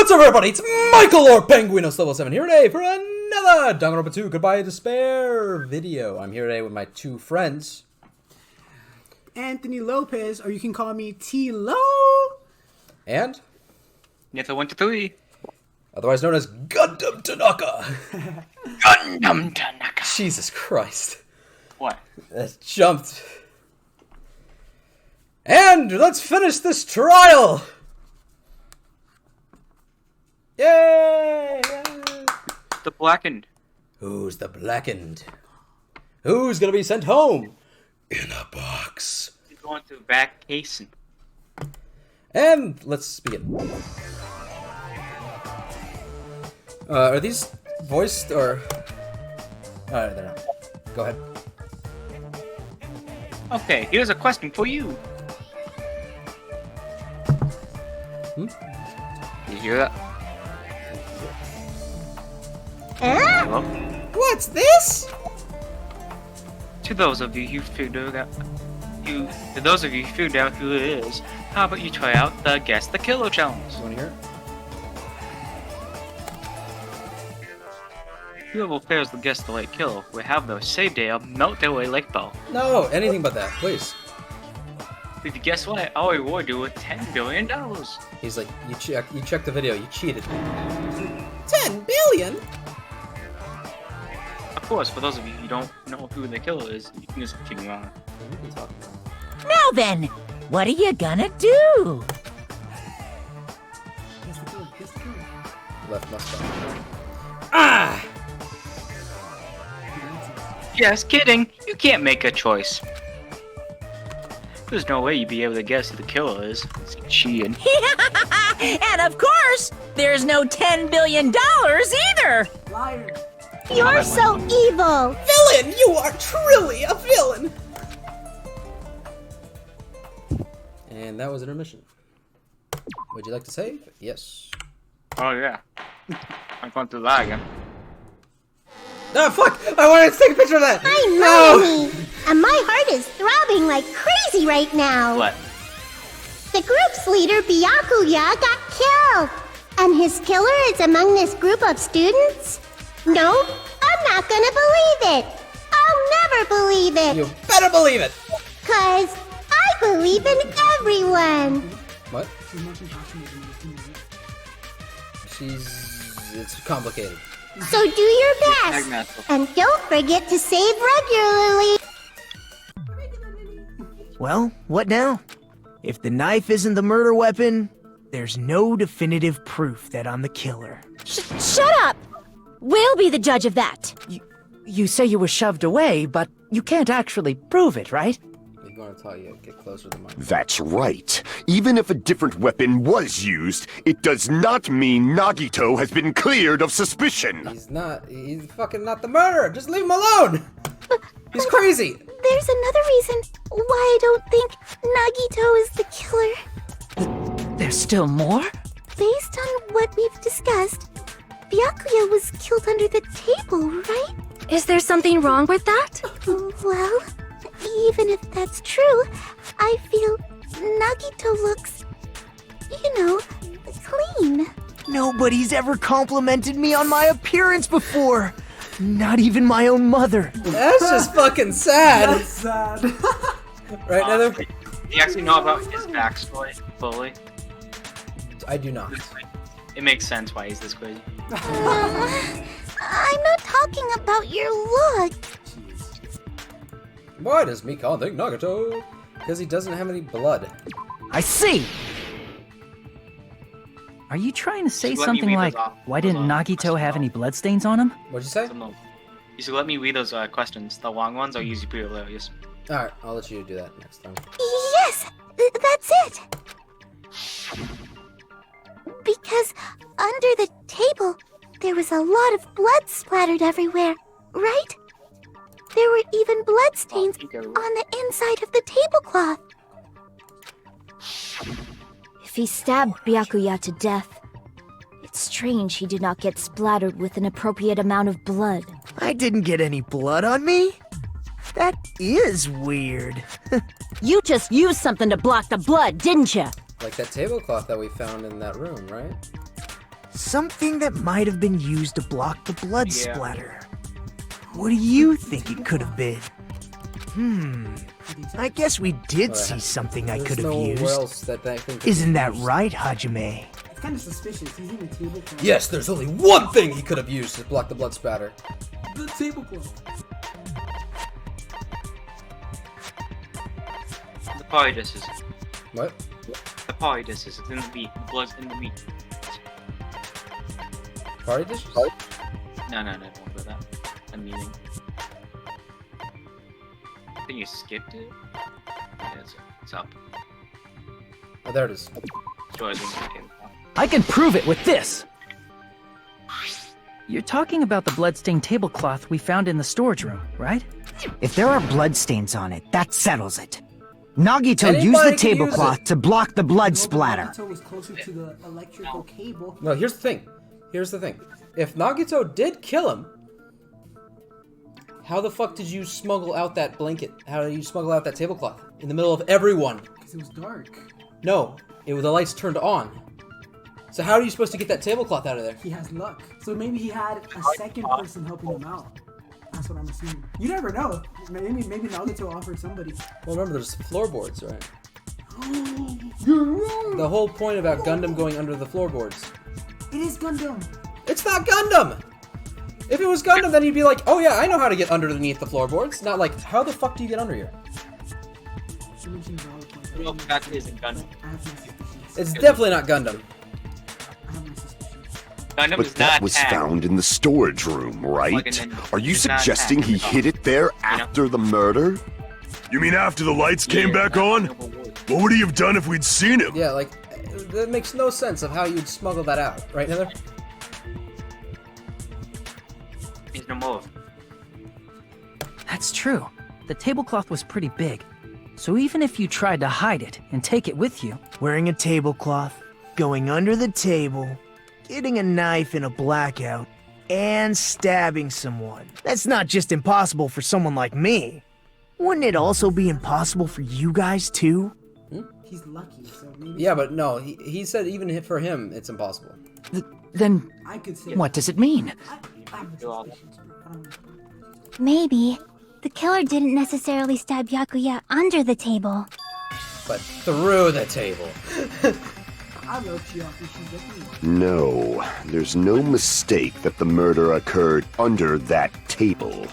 What's up, everybody? It's Michael or Penguinos Level 7 here today for another Danganronpa 2 Goodbye Despair video. I'm here today with my two friends. Anthony Lopez, or you can call me T-Lo. And? Nitha123. Otherwise known as Gundam Tanaka. Gundam Tanaka. Jesus Christ. What? That jumped. And let's finish this trial! Yay! The Blackened. Who's the Blackened? Who's gonna be sent home? In a box. He's going to vacation. And let's begin. Are these voiced or? They're not. Go ahead. Okay, here's a question for you. Did you hear that? Hello? What's this? To those of you who figured out who it is, how about you try out the Guess the Killer challenge? You wanna hear it? Whoever fails to guess the late kill will have their save data melt their way like ball. No, anything but that, please. If you guess right, I'll reward you with $10 billion. He's like, you checked the video, you cheated. 10 billion? Of course, for those of you who don't know who the killer is, you can just continue on. We can talk about it. Now then, what are you gonna do? Left mustache. Ah! Just kidding, you can't make a choice. There's no way you'd be able to guess who the killer is. It's cheating. And of course, there's no $10 billion either! Liar. You're so evil! Villain! You are truly a villain! And that was intermission. Would you like to save? Yes. Oh yeah. I'm going through that again. Ah, fuck! I wanted to take a picture of that! I know me! And my heart is throbbing like crazy right now! What? The group's leader, Byakuya, got killed! And his killer is among this group of students? No, I'm not gonna believe it! I'll never believe it! You better believe it! 'Cause I believe in everyone! What? It's complicated. So do your best! And don't forget to save regularly! Well, what now? If the knife isn't the murder weapon, there's no definitive proof that I'm the killer. Shut up! We'll be the judge of that. You say you were shoved away, but you can't actually prove it, right? He's going to tell you, get closer to the mic. That's right. Even if a different weapon was used, it does not mean Nagito has been cleared of suspicion. He's fucking not the murderer! Just leave him alone! He's crazy! There's another reason why I don't think Nagito is the killer. There's still more? Based on what we've discussed, Byakuya was killed under the table, right? Is there something wrong with that? Well, even if that's true, I feel Nagito looks, clean. Nobody's ever complimented me on my appearance before. Not even my own mother. That's just fucking sad! That's sad. Right, Nether? Do you actually know about his backstory fully? I do not. It makes sense why he's this crazy. I'm not talking about your look. Why does Mikan think Nagito? Because he doesn't have any blood. I see! Are you trying to say Just let me something read like, those off. why didn't Nagito have any bloodstains on him? What'd you say? You should let me read those questions. The long ones are usually pretty hilarious. Alright, I'll let you do that next time. Yes, that's it. Because under the table, there was a lot of blood splattered everywhere, right? There were even bloodstains on the inside of the tablecloth. If he stabbed Byakuya to death, it's strange he did not get splattered with an appropriate amount of blood. I didn't get any blood on me. That is weird. You just used something to block the blood, didn't you? Like that tablecloth that we found in that room, right? Something that might have been used to block the blood Yeah. splatter. What do you think it could have been? I guess we did see something I There's could have nowhere used. else that thing could be Isn't that used. right, Hajime? It's kind of suspicious. He's in the tablecloth. Yes, there's only one thing he could have used to block the blood spatter. The tablecloth. The party dishes. What? The party dishes. It's in the meat. The blood's in the meat. Party dishes? No, don't go that. I'm meaning. I think you skipped it. Yeah, it's up. Oh, there it is. Joy's in the table. I can prove it with this! You're talking about the bloodstained tablecloth we found in the storage room, right? If there are bloodstains on it, that settles it. Nagito Anybody used the can use tablecloth it. to block the blood Nobody splatter. Nagito was closer to the electrical cable. No, here's the thing. Here's the thing. If Nagito did kill him, how the fuck did you smuggle out that blanket? How did you smuggle out that tablecloth? In the middle of everyone? Because it was dark. No, the lights turned on. So how are you supposed to get that tablecloth out of there? He has luck. So maybe he had a second person helping him out. That's what I'm assuming. You never know. Maybe Nagito offered somebody. Well, remember, there's floorboards, right? You're wrong! The whole point about Gundam going under the floorboards. It is Gundam! It's not Gundam! If it was Gundam, then you'd be like, oh yeah, I know how to get underneath the floorboards. Not like, how the fuck do you get under here? You mentioned valid point. Well, that isn't Gundam. I have my suspicions. It's definitely not Gundam. I have my suspicions. Gundam But is that not was tagged. found in the storage room, right? Like an engine. Are you It's not suggesting he tagged. hid it there You know? after the murder? You mean after the lights came Yeah, back not on? noble wood. What would he have done if we'd seen him? Yeah, like, that makes no sense of how you'd smuggle that out, right, Heather? He's no more. That's true. The tablecloth was pretty big. So even if you tried to hide it and take it with you, Wearing a tablecloth, going under the table, getting a knife in a blackout, and stabbing someone. That's not just impossible for someone like me. Wouldn't it also be impossible for you guys too? He's lucky, so maybe Yeah, but no, he said even for him, it's impossible. then I could say. what does it mean? I have my suspicions, bro. I don't know. Maybe the killer didn't necessarily stab Byakuya under the table. But through the table. I love Chiaki. She's definitely lucky. No, there's no mistake that the murder occurred under that table.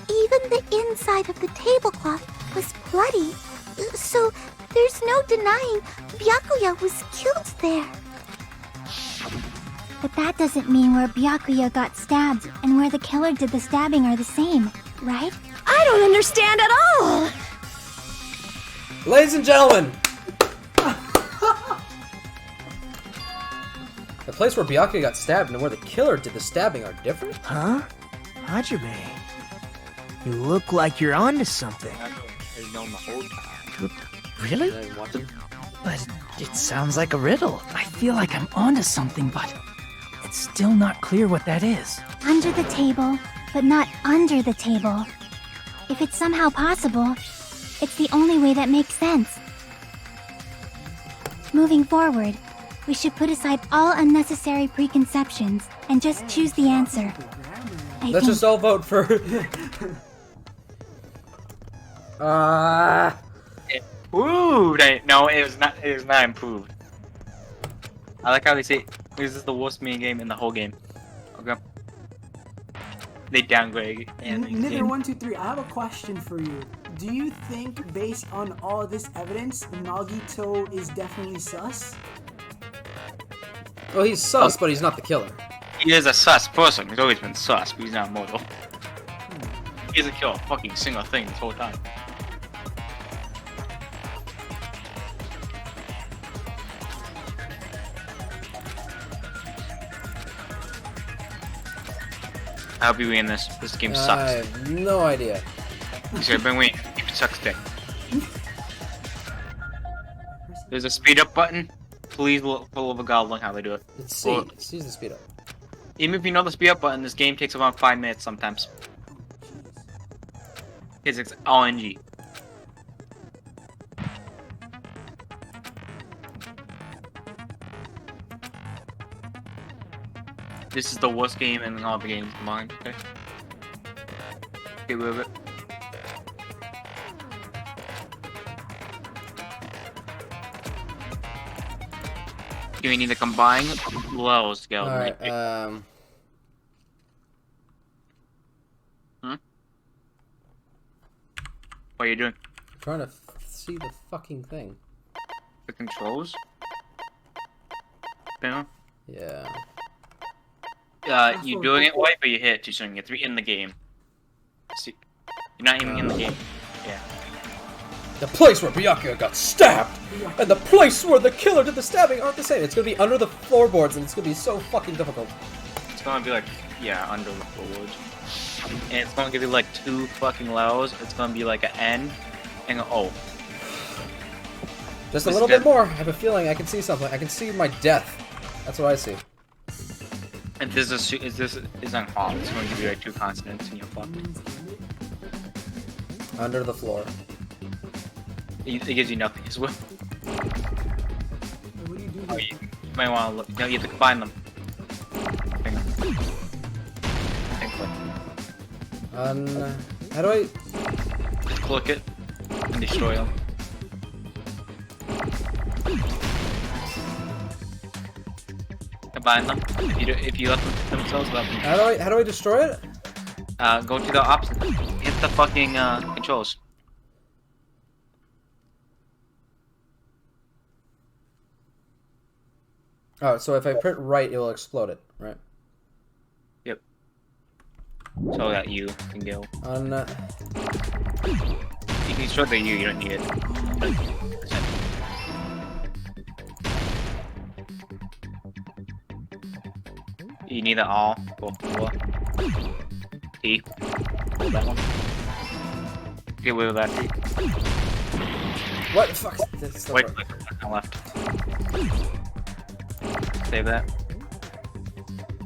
Even the inside of the tablecloth was bloody, so there's no denying Byakuya was killed there. But that doesn't mean where Byakuya got stabbed and where the killer did the stabbing are the same, right? I don't understand at all! Ladies and gentlemen! The place where Byakuya got stabbed and where the killer did the stabbing are different? Huh? Hajime, you look like you're onto something. He's known the whole time. Really? Did I watch it? But it sounds like a riddle. I feel like I'm onto something, but it's still not clear what that is. Under the table, but not under the table. If it's somehow possible, it's the only way that makes sense. Moving forward, we should put aside all unnecessary preconceptions and just choose the answer. I Let's think just all vote for... Ooh, no, it was not. It was not improved. I like how they say this is the worst mini game in the whole game. Okay. They downgrade and Neither 1, 2, 3. I have a question for you. Do you think, based on all this evidence, Nagito is definitely sus? Well, he's sus, but he's not the killer. He is a sus person. He's always been sus, but he's not mortal. He hasn't killed a fucking single thing this whole time. I hope you win this. This game I sucks. have no idea. I've been waiting. It sucks dick. There's a speed up button. Please, for the love of God, learn how they do it. It's C. Well, C's the speed up. even if you know the speed up button, this game takes around 5 minutes sometimes. Because it's RNG. This is the worst game in all the games combined. Okay. Get rid of it. Do we need to combine levels together? Alright, What are you doing? trying to see the fucking thing. The controls? No. Yeah. You doing it right, but you hit too soon. You have to be in the game. See, you're not even in the game. Yeah. The place where Byakuya got stabbed and the place where the killer did the stabbing aren't the same. It's gonna be under the floorboards and it's gonna be so fucking difficult. It's gonna be like, yeah, under the floorboards. And it's gonna give you like 2 fucking levels. It's gonna be like an N and an O. Just a little bit more. I have a feeling I can see something. I can see my death. That's what I see. And this is on hot. It's gonna give you like 2 consonants and you're fucked. Under the floor. It gives you nothing as well. What do you do? Oh, you might want to look. No, you have to combine them. How do I? Just click it and destroy them. Combine them. If you let them themselves, let them. How do I destroy it? Go to the opposite. Hit the fucking controls. Oh, so if I print right, it will explode it, right? Yep. So that you can go. You can destroy the you don't need it. You need it all. Go for T. Hold that one. Get rid of that T. What the fuck? Wait, click on left. Save that.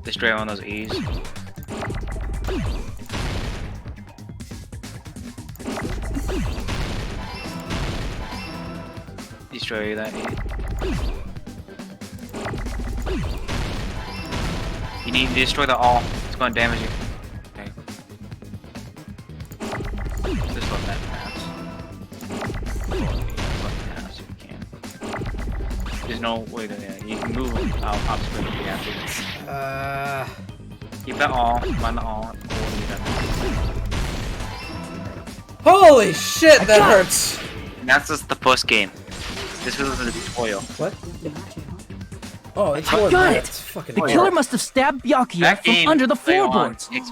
Destroy one of those E's. Destroy that E. You need to destroy the all. It's going to damage you. Okay. Just let that pass. If you can. There's no way to. You can move them out screen if you have to. Keep that all. Combine the all. Holy shit, that hurts! And that's just the first game. This was the tutorial. What? Oh, it's more got than that. it! It's fucking The killer must have stabbed Byakuya That from game under the play on floorboards. takes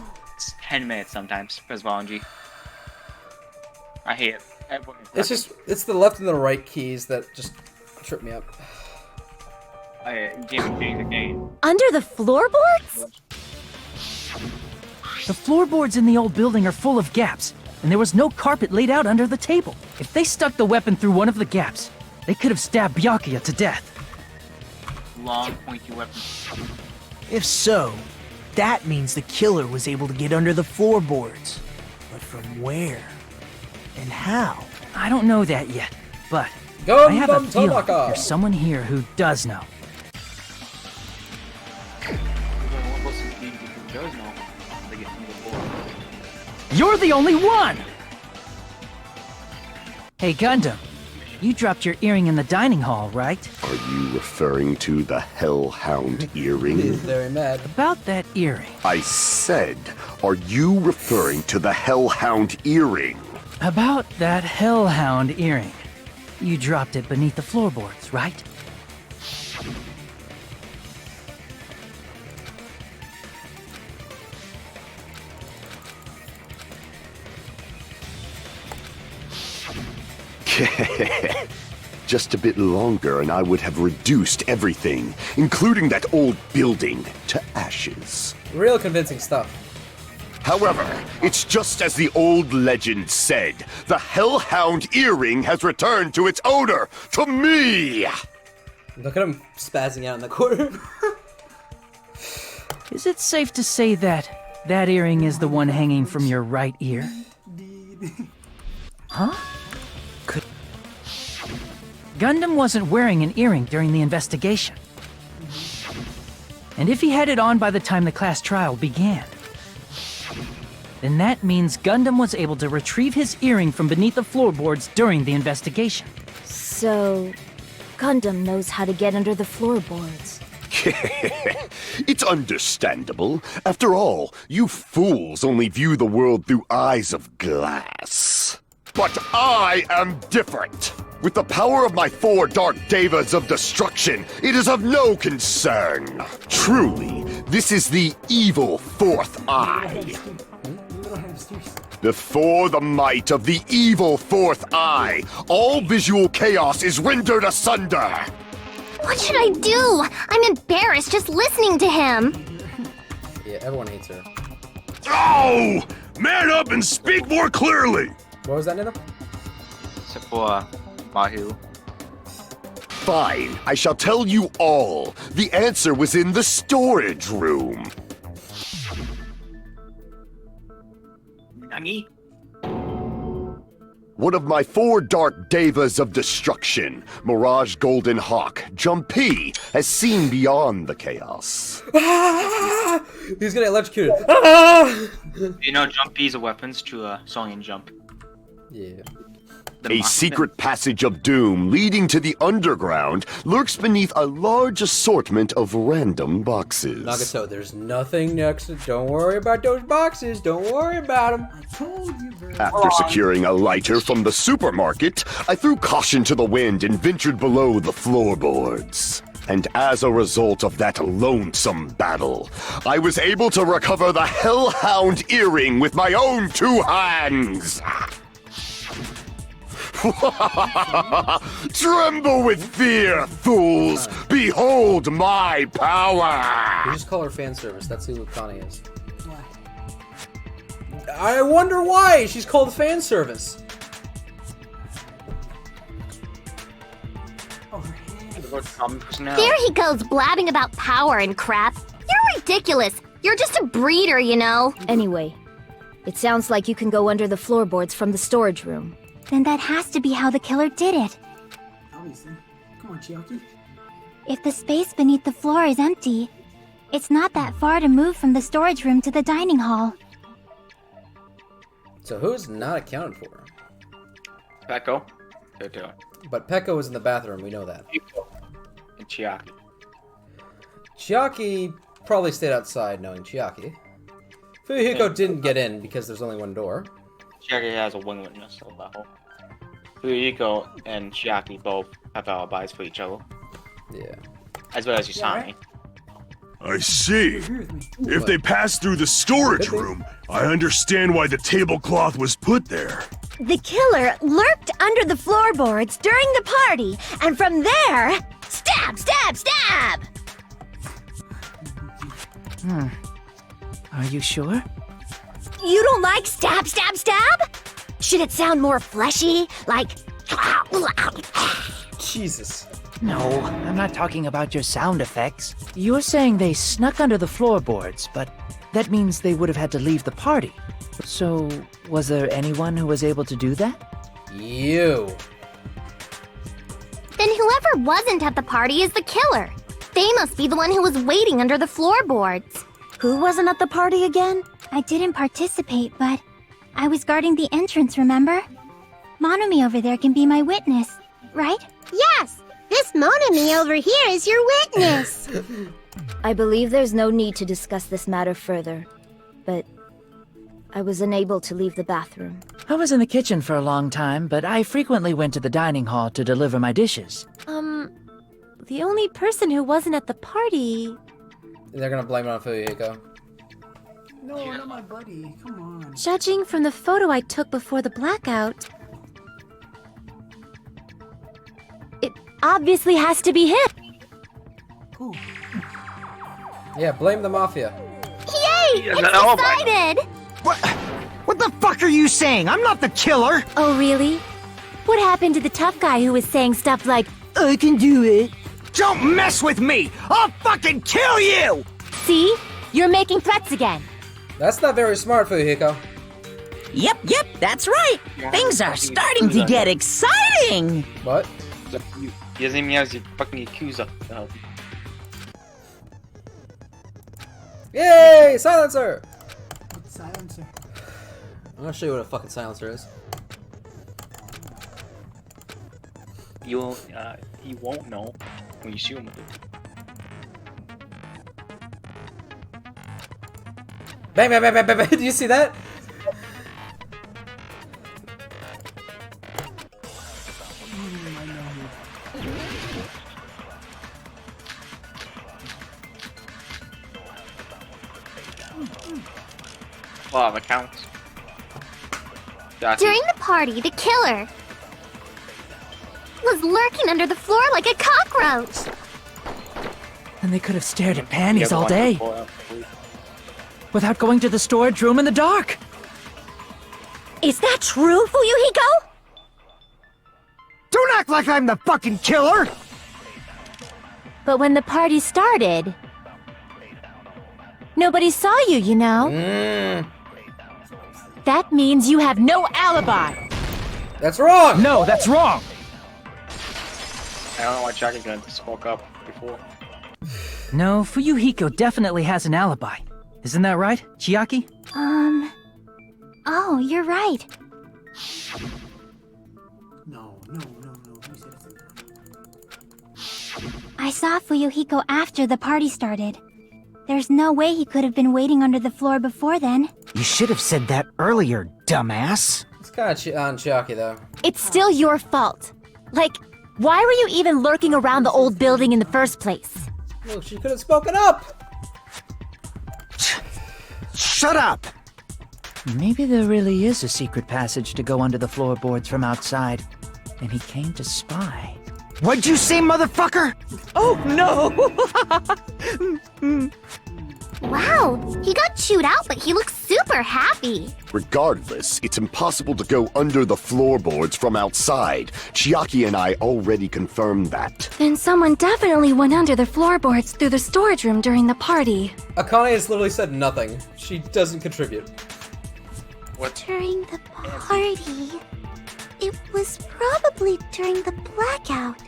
10 minutes sometimes for Svalonji. I hate it. It's the left and the right keys that just trip me up. Under the floorboards? The floorboards in the old building are full of gaps, and there was no carpet laid out under the table. If they stuck the weapon through one of the gaps, they could have stabbed Byakuya to death. Long, pointy weapon. If so, that means the killer was able to get under the floorboards. But from where? And how? I don't know that yet, but Gundam I have a feeling Tanaka. there's someone here who does know. You're the only one! Hey, Gundam, you dropped your earring in the dining hall, right? Are you referring to the Hellhound earring? He's very mad. About that earring. I said, are you referring to the Hellhound earring? About that Hellhound earring. You dropped it beneath the floorboards, right? Just a bit longer and I would have reduced everything, including that old building, to ashes. Real convincing stuff. However, it's just as the old legend said. The Hellhound earring has returned to its owner, to me! Look at him spazzing out in the corner. Is it safe to say that that earring is the one hanging from your right ear? Huh? Gundam wasn't wearing an earring during the investigation. And if he had it on by the time the class trial began, then that means Gundam was able to retrieve his earring from beneath the floorboards during the investigation. So, Gundam knows how to get under the floorboards. It's understandable. After all, you fools only view the world through eyes of glass. But I am different. With the power of my 4 dark devas of destruction, it is of no concern. Truly, this is the evil 4th eye. Before the might of the evil 4th eye, all visual chaos is rendered asunder. What should I do? I'm embarrassed just listening to him. Yeah, everyone hates her. Oh! Man up and speak more clearly! What was that, Nina? Support Mahu. Fine, I shall tell you all. The answer was in the storage room. Nani? One of my 4 dark devas of destruction, Mirage Golden Hawk, Jumpy, has seen beyond the chaos. Ah! He's getting electrocuted. Ah! You know, Jumpy's a weapons to Song and Jump. Yeah. A secret passage of doom leading to the underground lurks beneath a large assortment of random boxes. Nagato, there's nothing next to... Don't worry about those boxes. Don't worry about them. I told you, bro. After securing a lighter from the supermarket, I threw caution to the wind and ventured below the floorboards. And as a result of that lonesome battle, I was able to recover the Hellhound earring with my own 2 hands! Tremble with fear, fools! Behold my power! We just call her fan service. That's who Connie is. I wonder why she's called fan service. There he goes blabbing about power and crap. You're ridiculous. You're just a breeder, you know. Anyway, it sounds like you can go under the floorboards from the storage room. Then that has to be how the killer did it. Obviously. Come on, Chiaki. If the space beneath the floor is empty, it's not that far to move from the storage room to the dining hall. So who's not accounted for? Peko. Toto. But Peko was in the bathroom, we know that. And Chiaki. Chiaki probably stayed outside knowing Chiaki. Fuyuhiko didn't get in because there's only one door. Chiaki has a one witness of that whole. Fuyuhiko and Chiaki both have alibis for each other. Yeah. As well as Usami. I see. If they passed through the storage room, I understand why the tablecloth was put there. The killer lurked under the floorboards during the party, and from there, stab, stab, stab! Are you sure? You don't like stab, stab, stab? Should it sound more fleshy? Like... Jesus. No, I'm not talking about your sound effects. You're saying they snuck under the floorboards, but that means they would have had to leave the party. So, was there anyone who was able to do that? You. Then whoever wasn't at the party is the killer. They must be the one who was waiting under the floorboards. Who wasn't at the party again? I didn't participate, but I was guarding the entrance, remember? Monami over there can be my witness, right? Yes! This Monami over here is your witness! I believe there's no need to discuss this matter further, but I was unable to leave the bathroom. I was in the kitchen for a long time, but I frequently went to the dining hall to deliver my dishes. The only person who wasn't at the party... They're gonna blame it on Fuyuhiko. No, not my buddy. Come on. Judging from the photo I took before the blackout, it obviously has to be him. Ooh. Yeah, blame the Mafia. Yay! It's decided! What the fuck are you saying? I'm not the killer! Oh, really? What happened to the tough guy who was saying stuff like, I can do it. Don't mess with me! I'll fucking kill you! see? You're making threats again. That's not very smart, Fuyuhiko. Yep, that's right. Things are starting to get exciting. What? He doesn't even have his fucking accuser. Yay! Silencer! Silencer. I'm gonna show you what a fucking silencer is. He won't know when you shoot him with it. Bang, bang, bang, bang, bang, bang. Do you see that? Wow, that counts. During the party, the killer was lurking under the floor like a cockroach. And they could have stared at panties all day without going to the storage room in the dark. Is that true, Fuyuhiko? Don't act like I'm the fucking killer! But when the party started, nobody saw you, you know? That means you have no alibi. That's wrong! No, that's wrong! I don't know why Chucky's gonna spoke up before. No, Fuyuhiko definitely has an alibi. Isn't that right, Chiaki? Oh, you're right. No. Who said it's I saw Fuyuhiko after the party started. There's no way he could have been waiting under the floor before then. You should have said that earlier, dumbass. It's kind of on Chiaki, though. It's still your fault. Like, why were you even lurking around the old building in the first place? Look, she could have spoken up! Shut up! Maybe there really is a secret passage to go under the floorboards from outside, and he came to spy. What'd you say, motherfucker? Oh no! Wow, he got chewed out, but he looks super happy. Regardless, it's impossible to go under the floorboards from outside. Chiaki and I already confirmed that. Then someone definitely went under the floorboards through the storage room during the party. Akane has literally said nothing. She doesn't contribute. What? During the party. It was probably during the blackout.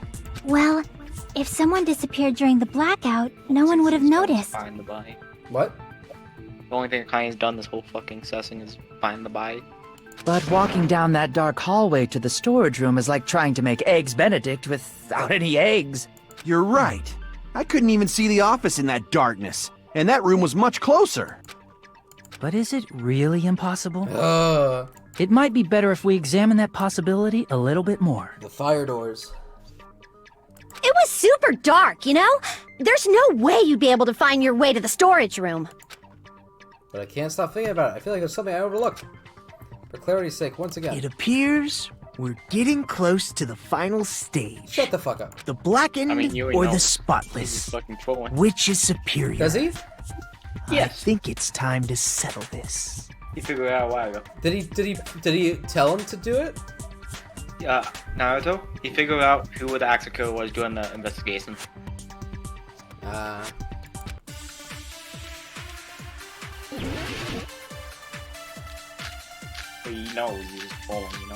Well, if someone disappeared during the blackout, no one would have noticed. Find the body. What? The only thing Kanye's done this whole fucking session is find the body. But walking down that dark hallway to the storage room is like trying to make Eggs Benedict without any eggs. You're right. I couldn't even see the office in that darkness, and that room was much closer. But is it really impossible? The It might be better if we examine that possibility a little bit more. fire doors. It was super dark, you know? There's no way you'd be able to find your way to the storage room. But I can't stop thinking about it. I feel like there's something I overlooked. For clarity's sake, once again. It appears we're getting close to the final stage. Shut the fuck up. The blackened I mean, you or know. the He's spotless? fucking trolling. Which is superior? Does he? I Yes. think it's time to settle this. He figured it out a while ago. Did he tell him to do it? Naruto, he figured out who the actual killer was during the investigation. But he knows he's just trolling, you know?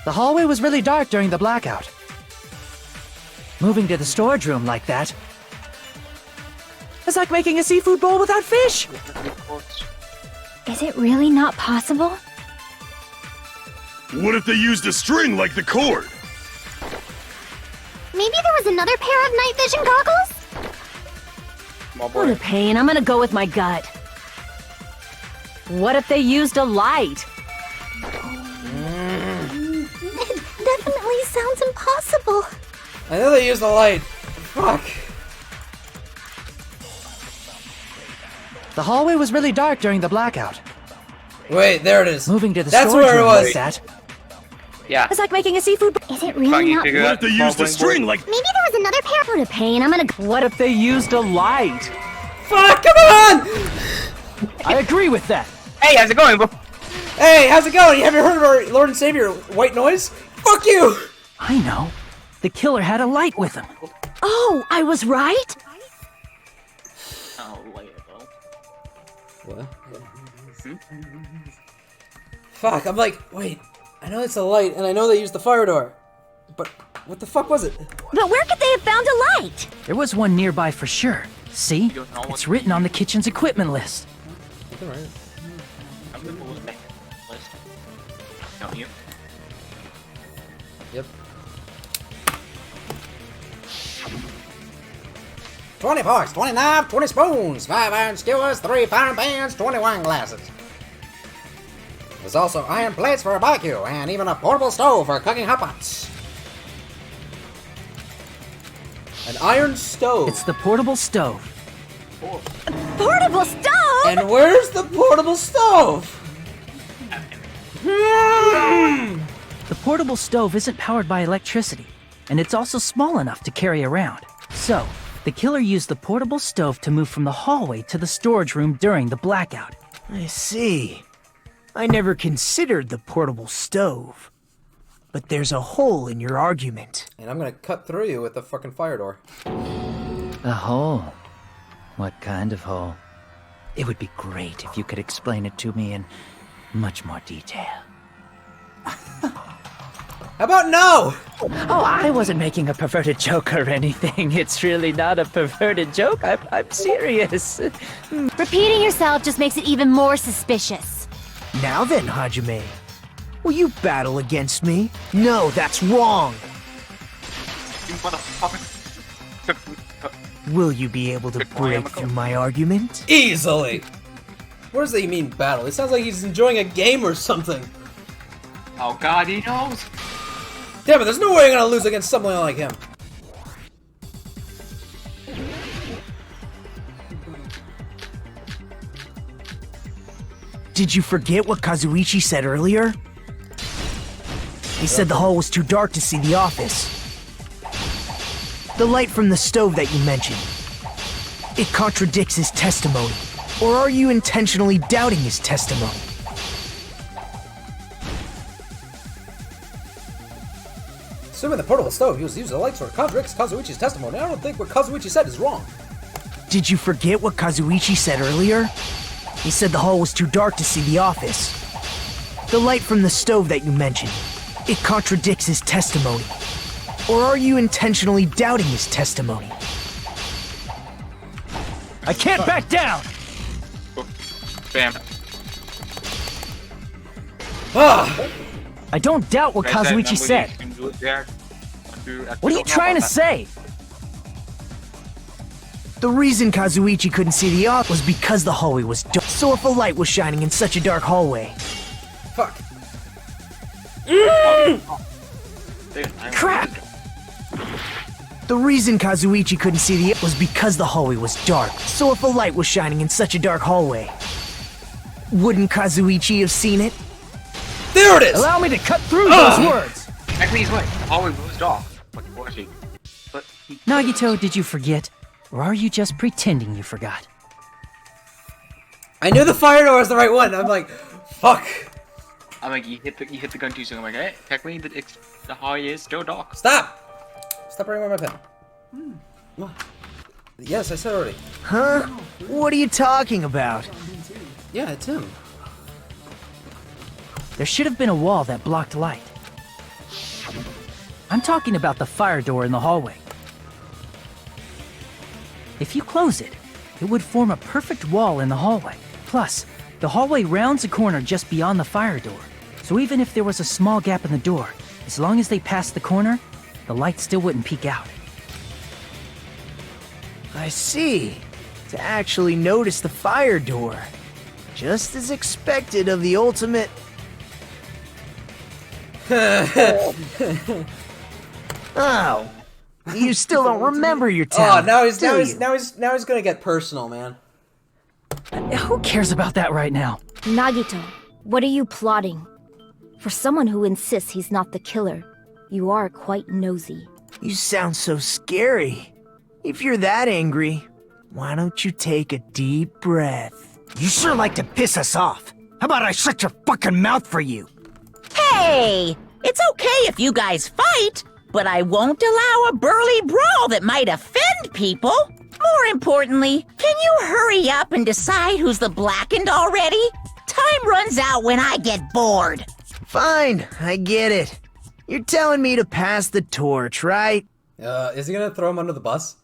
The hallway was really dark during the blackout. Moving to the storage room like that. It's like making a seafood bowl without fish! Is it really not possible? What if they used a string like the cord? Maybe there was another pair of night vision goggles? My What a boy. pain, I'm gonna go with my gut. What if they used a light? It definitely sounds impossible. I know they used the light. Fuck. The hallway was really dark during the blackout. Wait, there it is. Moving to the That's storage where it room was. like that. Yeah. It's like making a seafood bowl. Is it really Fucking not? figure What out if they small used a bling string boy. like... Maybe there was another pair. What a pain, I'm gonna. What if they used a light? Fuck, come on! I agree with that. Hey, how's it going, bro? Hey, how's it going? Have you heard of our Lord and Savior, White Noise? Fuck you! I know. The killer had a light with him. Oh, I was right? Oh, later, though. What? Fuck, I'm like, wait, I know it's a light, and I know they used the fire door. But What the fuck was it? But where could they have found a light? There was one nearby for sure. See? It's written on the kitchen's equipment list. You can write it. I'm the coolest thing. List. Don't you? Yep. 20 forks, 20 knives, 20 spoons, 5 iron skewers, 3 frying pans, 20 wine glasses. There's also iron plates for a barbecue, and even a portable stove for cooking hot pots. An iron stove. It's the portable stove. Portable stove? And where's the portable stove? The portable stove isn't powered by electricity, and it's also small enough to carry around. So, the killer used the portable stove to move from the hallway to the storage room during the blackout. I see. I never considered the portable stove. But there's a hole in your argument. And I'm gonna cut through you with the fucking fire door. A hole? What kind of hole? It would be great if you could explain it to me in much more detail. How about no? Oh, I wasn't making a perverted joke or anything. It's really not a perverted joke. I'm serious. Repeating yourself just makes it even more suspicious. Now then, Hajime. Will you battle against me? No, that's wrong! You motherfucker. Will you be able to break through my argument? Easily! What does he mean battle? It sounds like he's enjoying a game or something. Oh god, he knows. Damn it, there's no way I'm gonna lose against someone like him. Did you forget what Kazuichi said earlier? He said the hall was too dark to see the office. The light from the stove that you mentioned. It contradicts his testimony. Or are you intentionally doubting his testimony? Assuming the portable stove used a light sword contradicts Kazuichi's testimony, I don't think what Kazuichi said is wrong. Did you forget what Kazuichi said earlier? He said the hall was too dark to see the office. The light from the stove that you mentioned. It contradicts his testimony. Or are you intentionally doubting his testimony? I can't back down! Bam. Ah! I don't doubt what Kazuichi said. What are you trying to say? The reason Kazuichi couldn't see the office was because the hallway was dark. So if a light was shining in such a dark hallway... Fuck. Crap! The reason Kazuichi couldn't see the was because the hallway was dark. So if a light was shining in such a dark hallway, wouldn't Kazuichi have seen it? There it is! Allow me to cut through those words! Actually, he's right. The hallway was off. But watching. But he... Nagito, did you forget? Or are you just pretending you forgot? I knew the fire door was the right one. I'm like, fuck. I'm like, you hit the gun too soon. I'm like, hey, technically the hallway is still dark. Stop! Stop writing with my pen. Yes, I said already. Huh? What are you talking about? Yeah, it's him. There should have been a wall that blocked light. I'm talking about the fire door in the hallway. If you close it, it would form a perfect wall in the hallway. Plus, the hallway rounds a corner just beyond the fire door. So even if there was a small gap in the door, as long as they passed the corner, the light still wouldn't peek out. I see. To actually notice the fire door. Just as expected of the ultimate... Oh. You still don't remember your talent. Oh, now he's gonna get personal, man. Who cares about that right now? Nagito, what are you plotting? For someone who insists he's not the killer, you are quite nosy. You sound so scary. If you're that angry, why don't you take a deep breath? You sure like to piss us off. How about I shut your fucking mouth for you? Hey! It's okay if you guys fight, but I won't allow a burly brawl that might offend people. More importantly, can you hurry up and decide who's the blackened already? Time runs out when I get bored. Fine, I get it. You're telling me to pass the torch, right? Is he gonna throw him under the bus?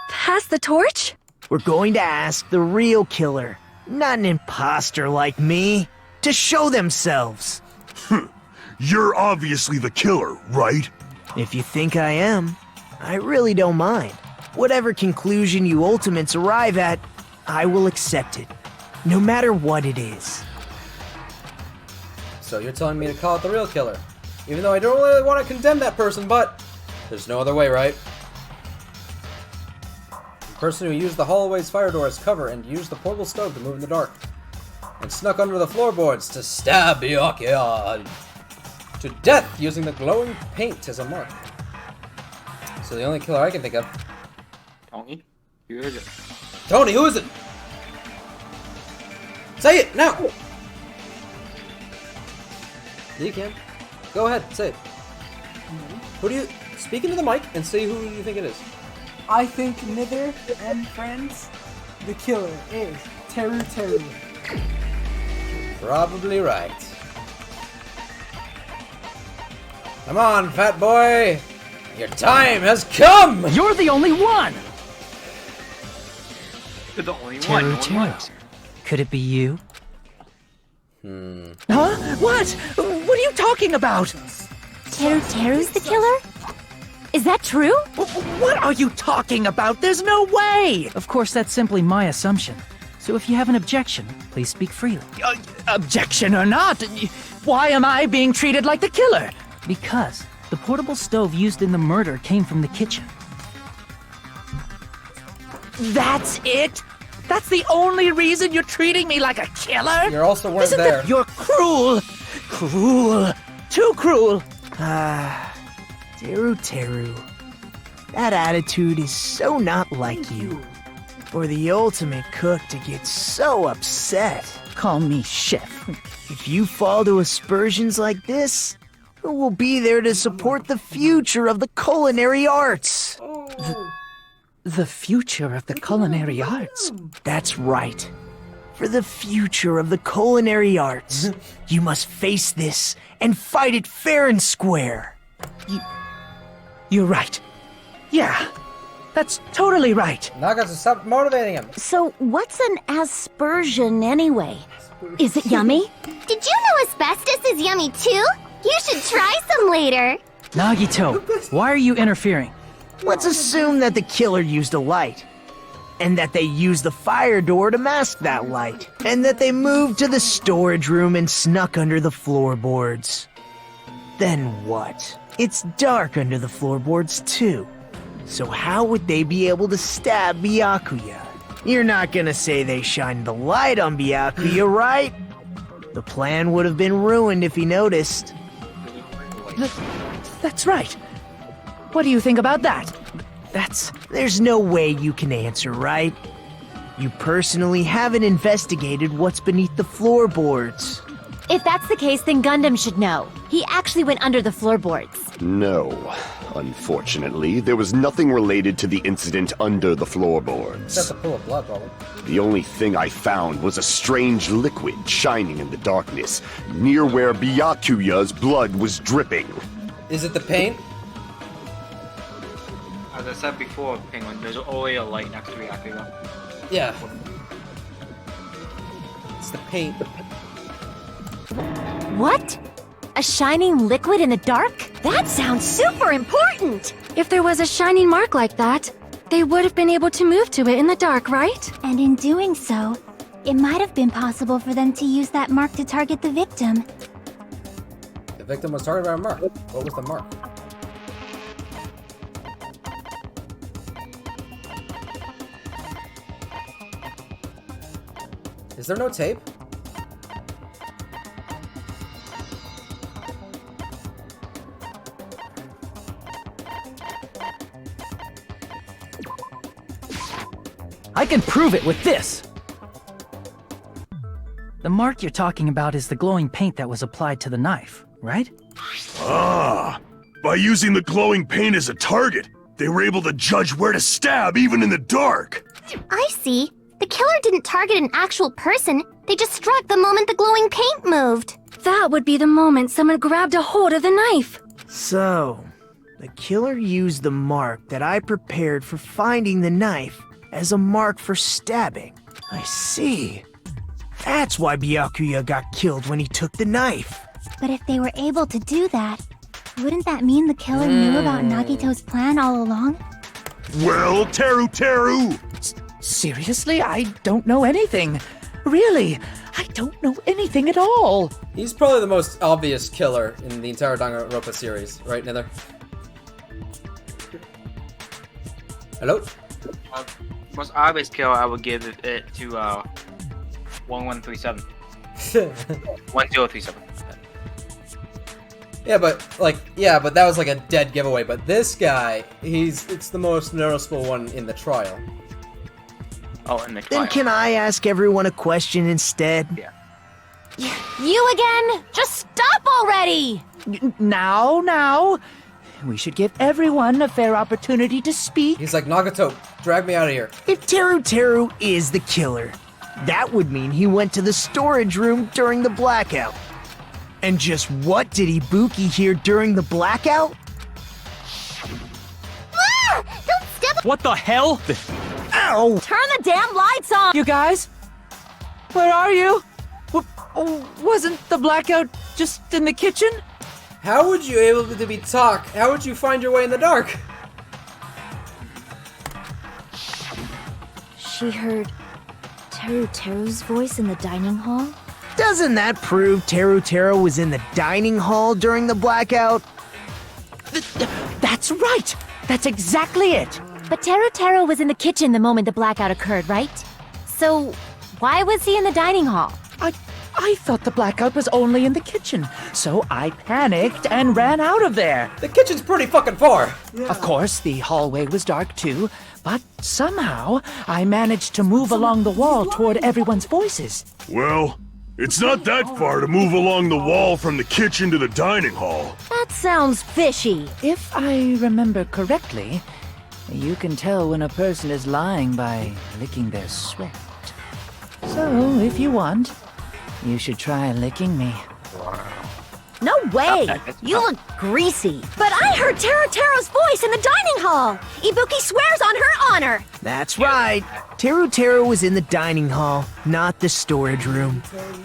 Pass the torch? We're going to ask the real killer, not an imposter like me, to show themselves. You're obviously the killer, right? If you think I am, I really don't mind. Whatever conclusion you ultimates arrive at, I will accept it, no matter what it is. So you're telling me to call it the real killer? Even though I don't really want to condemn that person, but there's no other way, right? The person who used the hallway's fire door as cover and used the portable stove to move in the dark, and snuck under the floorboards to stab Byakuya to death using the glowing paint as a mark. So the only killer I can think of. Tony? Who is it? Tony, who is it? Say it now! You can. Go ahead, say it. Who do you... Speak into the mic and say who you think it is. I think Nither and friends, the killer is Teru Teru. Probably right. Come on, fat boy! Your time has come! You're the only one! You're the only one. No one else. Could it be you? Huh? What? What are you talking about? Teru Teru's the killer? Is that true? What are you talking about? There's no way! Of course, that's simply my assumption. So if you have an objection, please speak freely. Objection or not, why am I being treated like the killer? Because the portable stove used in the murder came from the kitchen. That's it? That's the only reason you're treating me like a killer? You also weren't Isn't there. You're cruel! Cruel! Too cruel! Teru Teru. That attitude is so not like you. For the ultimate cook to get so upset. Call me chef. If you fall to aspersions like this, who will be there to support the future of the culinary arts? The future of the culinary arts? That's right. For the future of the culinary arts, you must face this and fight it fair and square. You're right. Yeah, that's totally right. Nagas, stop motivating him. So, what's an aspersion anyway? Is it yummy? Did you know asbestos is yummy too? You should try some later. Nagito, why are you interfering? Let's assume that the killer used a light, and that they used the fire door to mask that light, and that they moved to the storage room and snuck under the floorboards. Then what? It's dark under the floorboards too. So how would they be able to stab Byakuya? You're not gonna say they shined the light on Byakuya, right? The plan would have been ruined if he noticed. That's right. What do you think about that? There's no way you can answer, right? You personally haven't investigated what's beneath the floorboards. If that's the case, then Gundam should know. He actually went under the floorboards. No. Unfortunately, there was nothing related to the incident under the floorboards. Except the pool of blood, probably. The only thing I found was a strange liquid shining in the darkness, near where Byakuya's blood was dripping. Is it the paint? As I said before, Penguin, there's always a light next to Byakuya. Yeah. It's the paint. What? A shining liquid in the dark? That sounds super important! If there was a shining mark like that, they would have been able to move to it in the dark, right? And in doing so, it might have been possible for them to use that mark to target the victim. The victim was targeted by a mark. What was the mark? Is there no tape? I can prove it with this! The mark you're talking about is the glowing paint that was applied to the knife, right? Ah, by using the glowing paint as a target, they were able to judge where to stab even in the dark. I see. The killer didn't target an actual person. They just struck the moment the glowing paint moved. That that would be the moment someone grabbed a hold of the knife. So, the killer used the mark that I prepared for finding the knife as a mark for stabbing. I see. That's why Byakuya got killed when he took the knife. But if they were able to do that, wouldn't that mean the killer knew about Nagito's plan all along? Well, Teru! Seriously? I don't know anything. Really, I don't know anything at all. He's probably the most obvious killer in the entire Danganronpa series, right, Nether? Hello? Most obvious kill, I would give it to 1137. 1037. Yeah, but that was like a dead giveaway. But this guy, it's the most noticeable one in the trial. Oh, in the trial. Then can I ask everyone a question instead? Yeah. You again? Just stop already! Now. We should give everyone a fair opportunity to speak. He's like, Nagato, drag me out of here. If Teru is the killer, that would mean he went to the storage room during the blackout. And just what did Ibuki hear during the blackout? Ah! Don't step. What the hell? Ow! Turn the damn lights on! You guys? Where are you? Wasn't the blackout just in the kitchen? How would you able to be talk? How would you find your way in the dark? She heard Teru's voice in the dining hall? Doesn't that prove Teru was in the dining hall during the blackout? That's right! That's exactly it! But Teru was in the kitchen the moment the blackout occurred, right? So, why was he in the dining hall? I thought the blackout was only in the kitchen, so I panicked and ran out of there. The kitchen's pretty fucking far. Of course, the hallway was dark too, but somehow I managed to move along the wall toward everyone's voices. Well, it's not that far to move along the wall from the kitchen to the dining hall. That sounds fishy. If I remember correctly, you can tell when a person is lying by licking their sweat. So, if you want, you should try licking me. No way! You look greasy. But I heard Teru's voice in the dining hall! Ibuki swears on her honor! That's right. Teru was in the dining hall, not the storage room.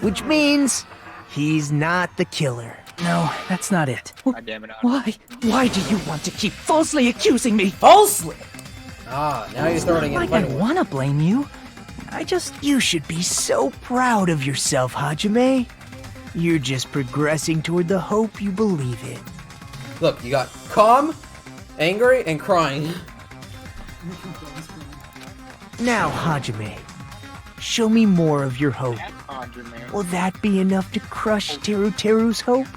Which means he's not the killer. No, that's not it. God damn it. Why? Why do you want to keep falsely accusing me? Falsely? Ah, now you're starting Like in I funny. want to blame you. You should be so proud of yourself, Hajime. You're just progressing toward the hope you believe in. Look, you got calm, angry, and crying. Now, Hajime, show me more of your hope. Will that be enough to crush Teru's hope?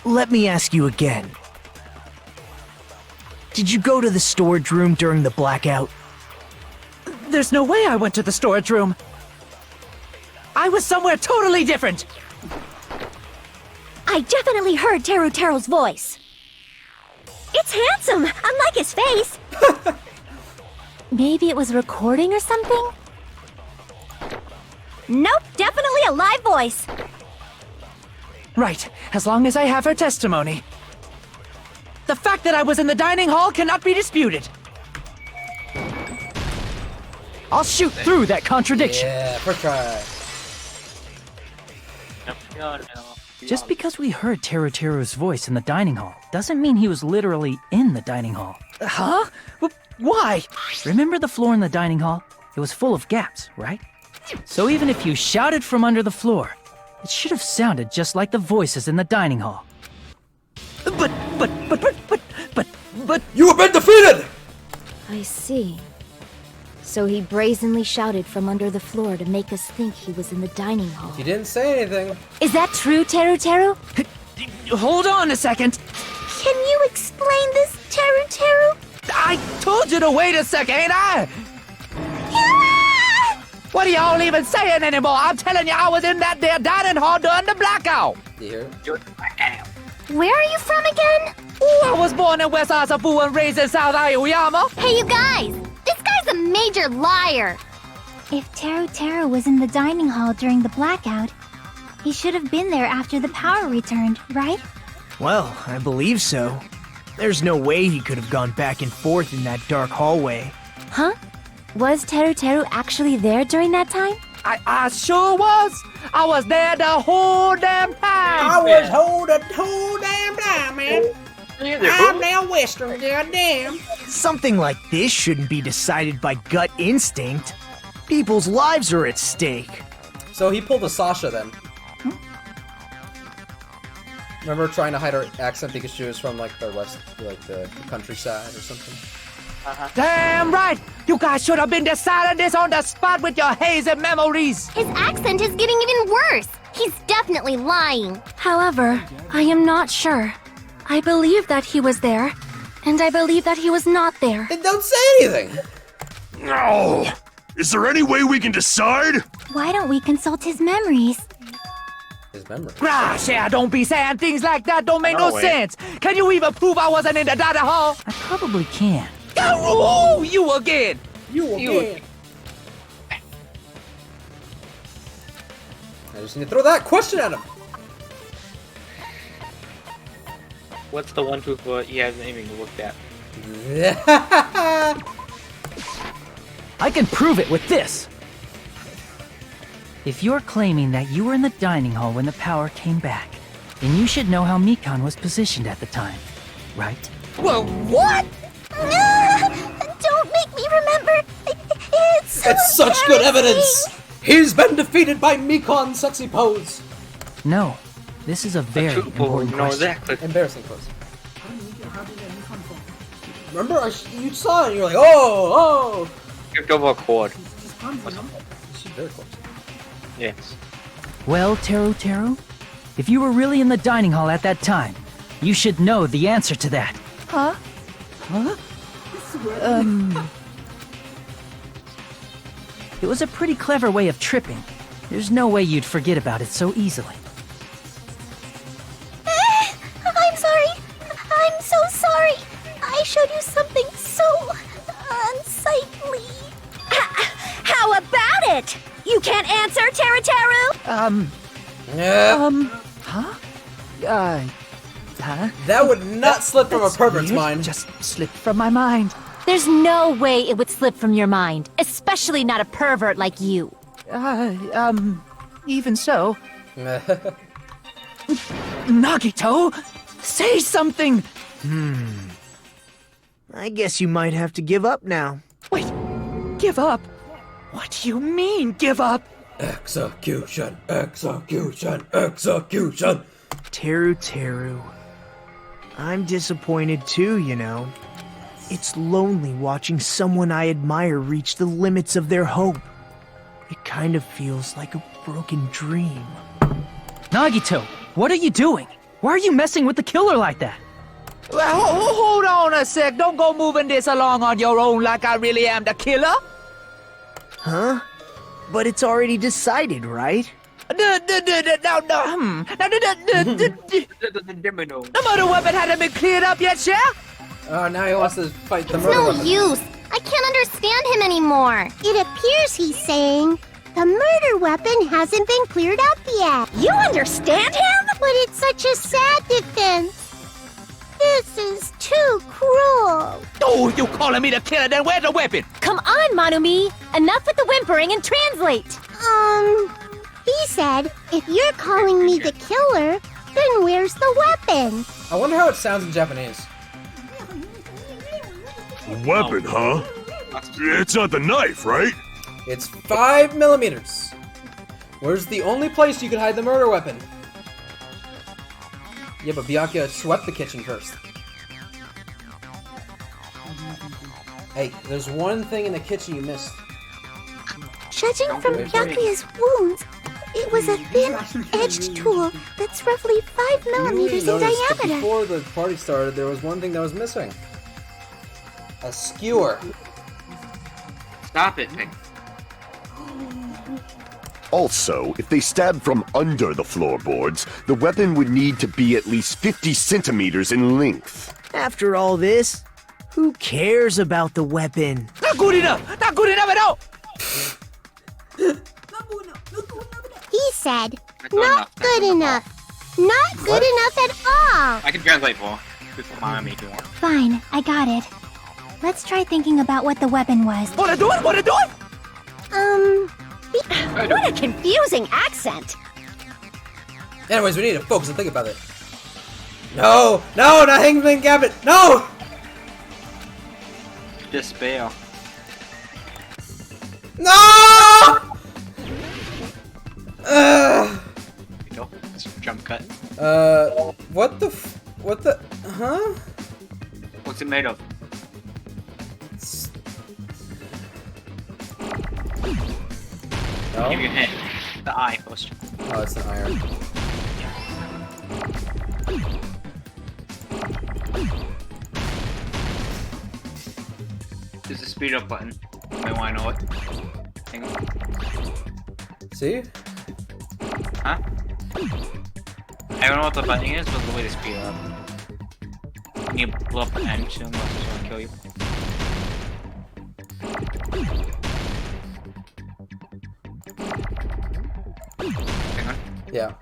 Let me ask you again. Did you go to the storage room during the blackout? There's no way I went to the storage room. I was somewhere totally different. I definitely heard Teru's voice. It's handsome, unlike his face. Maybe it was a recording or something? Nope, definitely a live voice. Right, as long as I have her testimony. The fact that I was in the dining hall cannot be disputed. I'll shoot through that contradiction. Yeah, first try. Just because we heard Teru's voice in the dining hall doesn't mean he was literally in the dining hall. Huh? Why? Remember the floor in the dining hall? It was full of gaps, right? So even if you shouted from under the floor, it should have sounded just like the voices in the dining hall. But... You have been defeated! I see. So he brazenly shouted from under the floor to make us think he was in the dining hall. You didn't say anything. Is that true, Teru? Hold on a second. Can you explain this, Teru? I told you to wait a second, ain't I? Ah! What are y'all even saying anymore? I'm telling you, I was in that there dining hall during the blackout. You hear? Where are you from again? Ooh, I was born in West Asafu and raised in South Aoyama. Hey, you guys! This guy's a major liar! If Teru was in the dining hall during the blackout, he should have been there after the power returned, right? Well, I believe so. There's no way he could have gone back and forth in that dark hallway. Huh? Was Teru actually there during that time? I sure was. I was there the whole damn time. I was the whole damn time, man. I'm now Western, goddamn. Something like this shouldn't be decided by gut instinct. People's lives are at stake. So he pulled a Sasha then. Remember trying to hide her accent because she was from like the west, like the countryside or something? Damn right! You guys should have been deciding this on the spot with your hazy memories. His accent is getting even worse. He's definitely lying. However, I am not sure. I believe that he was there, and I believe that he was not there. Then don't say anything! No! Is there any way we can decide? Why don't we consult his memories? His memory. Gosh, yeah, don't be saying things like that. Don't make no way. sense. Can you even prove I wasn't in the dining hall? I probably can. Oh, you again. You again. I just need to throw that question at him. What's the one truth he hasn't even looked at? I can prove it with this. If you're claiming that you were in the dining hall when the power came back, then you should know how Mikan was positioned at the time, right? Well, what? Don't make me remember. It's such good evidence! He's been defeated by Mikon's sexy pose. No, this is a very important question. Exactly. Embarrassing pose. Remember, you saw it and you're like, oh! Skipped over a chord. She's very close. Yes. Well, Teru, if you were really in the dining hall at that time, you should know the answer to that. Huh? It was a pretty clever way of tripping. There's no way you'd forget about it so easily. I'm sorry. I'm so sorry. I showed you something so unsightly. How about it? You can't answer, Teru? That would not slip from a pervert's Weird. mind. Just slipped from my mind. There's no way it would slip from your mind, especially not a pervert like you. Even so. Nagito, say something! I guess you might have to give up now. Wait, give up? What do you mean, give up? Execution. Teru. I'm disappointed too, you know. It's lonely watching someone I admire reach the limits of their hope. It kind of feels like a broken dream. Nagito, what are you doing? Why are you messing with the killer like that? Well, hold on a sec. Don't go moving this along on your own like I really am the killer. Huh? But it's already decided, right? The murder weapon hadn't been cleared up yet, yeah? Oh, now he wants to fight the It's murder no weapon. use. I can't understand him anymore. It appears he's saying the murder weapon hasn't been cleared up yet. You understand him? But it's such a sad defense. This is too cruel. Oh, you calling me the killer, then where's the weapon? Come on, Manumi. Enough with the whimpering and translate. He said, if you're calling me the killer, then where's the weapon? I wonder how it sounds in Japanese. Weapon, huh? It's not the knife, right? It's 5 millimeters. Where's the only place you could hide the murder weapon? Yeah, but Byakuya swept the kitchen first. Hey, there's one thing in the kitchen you missed. Judging from Byakuya's wounds, it was a thin-edged tool that's roughly 5 millimeters in noticed that diameter. before the party started, there was one thing that was missing. A skewer. Stop it, Pink. Also, if they stabbed from under the floorboards, the weapon would need to be at least 50 centimeters in length. After all this, who cares about the weapon? Not good enough! Not good enough at all! He said, not good enough. Not good enough at all. I can translate for mommy if you want. Fine, I got it. Let's try thinking about what the weapon was. Wanna do it? Wanna do it? What a confusing accent. Anyways, we need to focus and think about it. No! No! Not Hangman Gambit! No! Despair. No! You know, it's a jump cut. What the what the, huh? What's it made of? No? Give you a hint. The eye first. Oh, it's an iron. There's a speed up button. You may want to know it. Hang on. See? Huh? I don't know what the button is, but the way to speed up. You need to blow up the end soon, unless it's gonna kill you. Hang on. Yeah.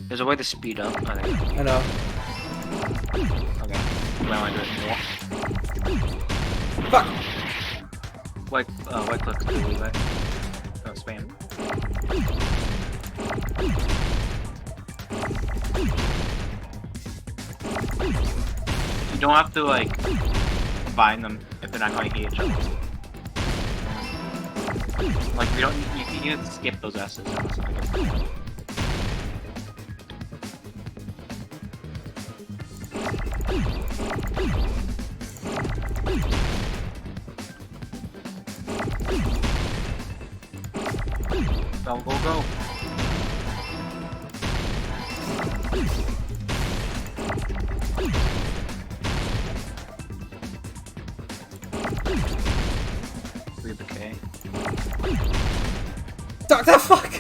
There's a way to speed up, I think. I know. Okay. You might want to do it more. Fuck! Right click to leave it. Oh, spam. You don't have to, like, bind them if they're not going to hit each other. Like, you can skip those S's. Go, go, go. Leave the K. Doctor, fuck!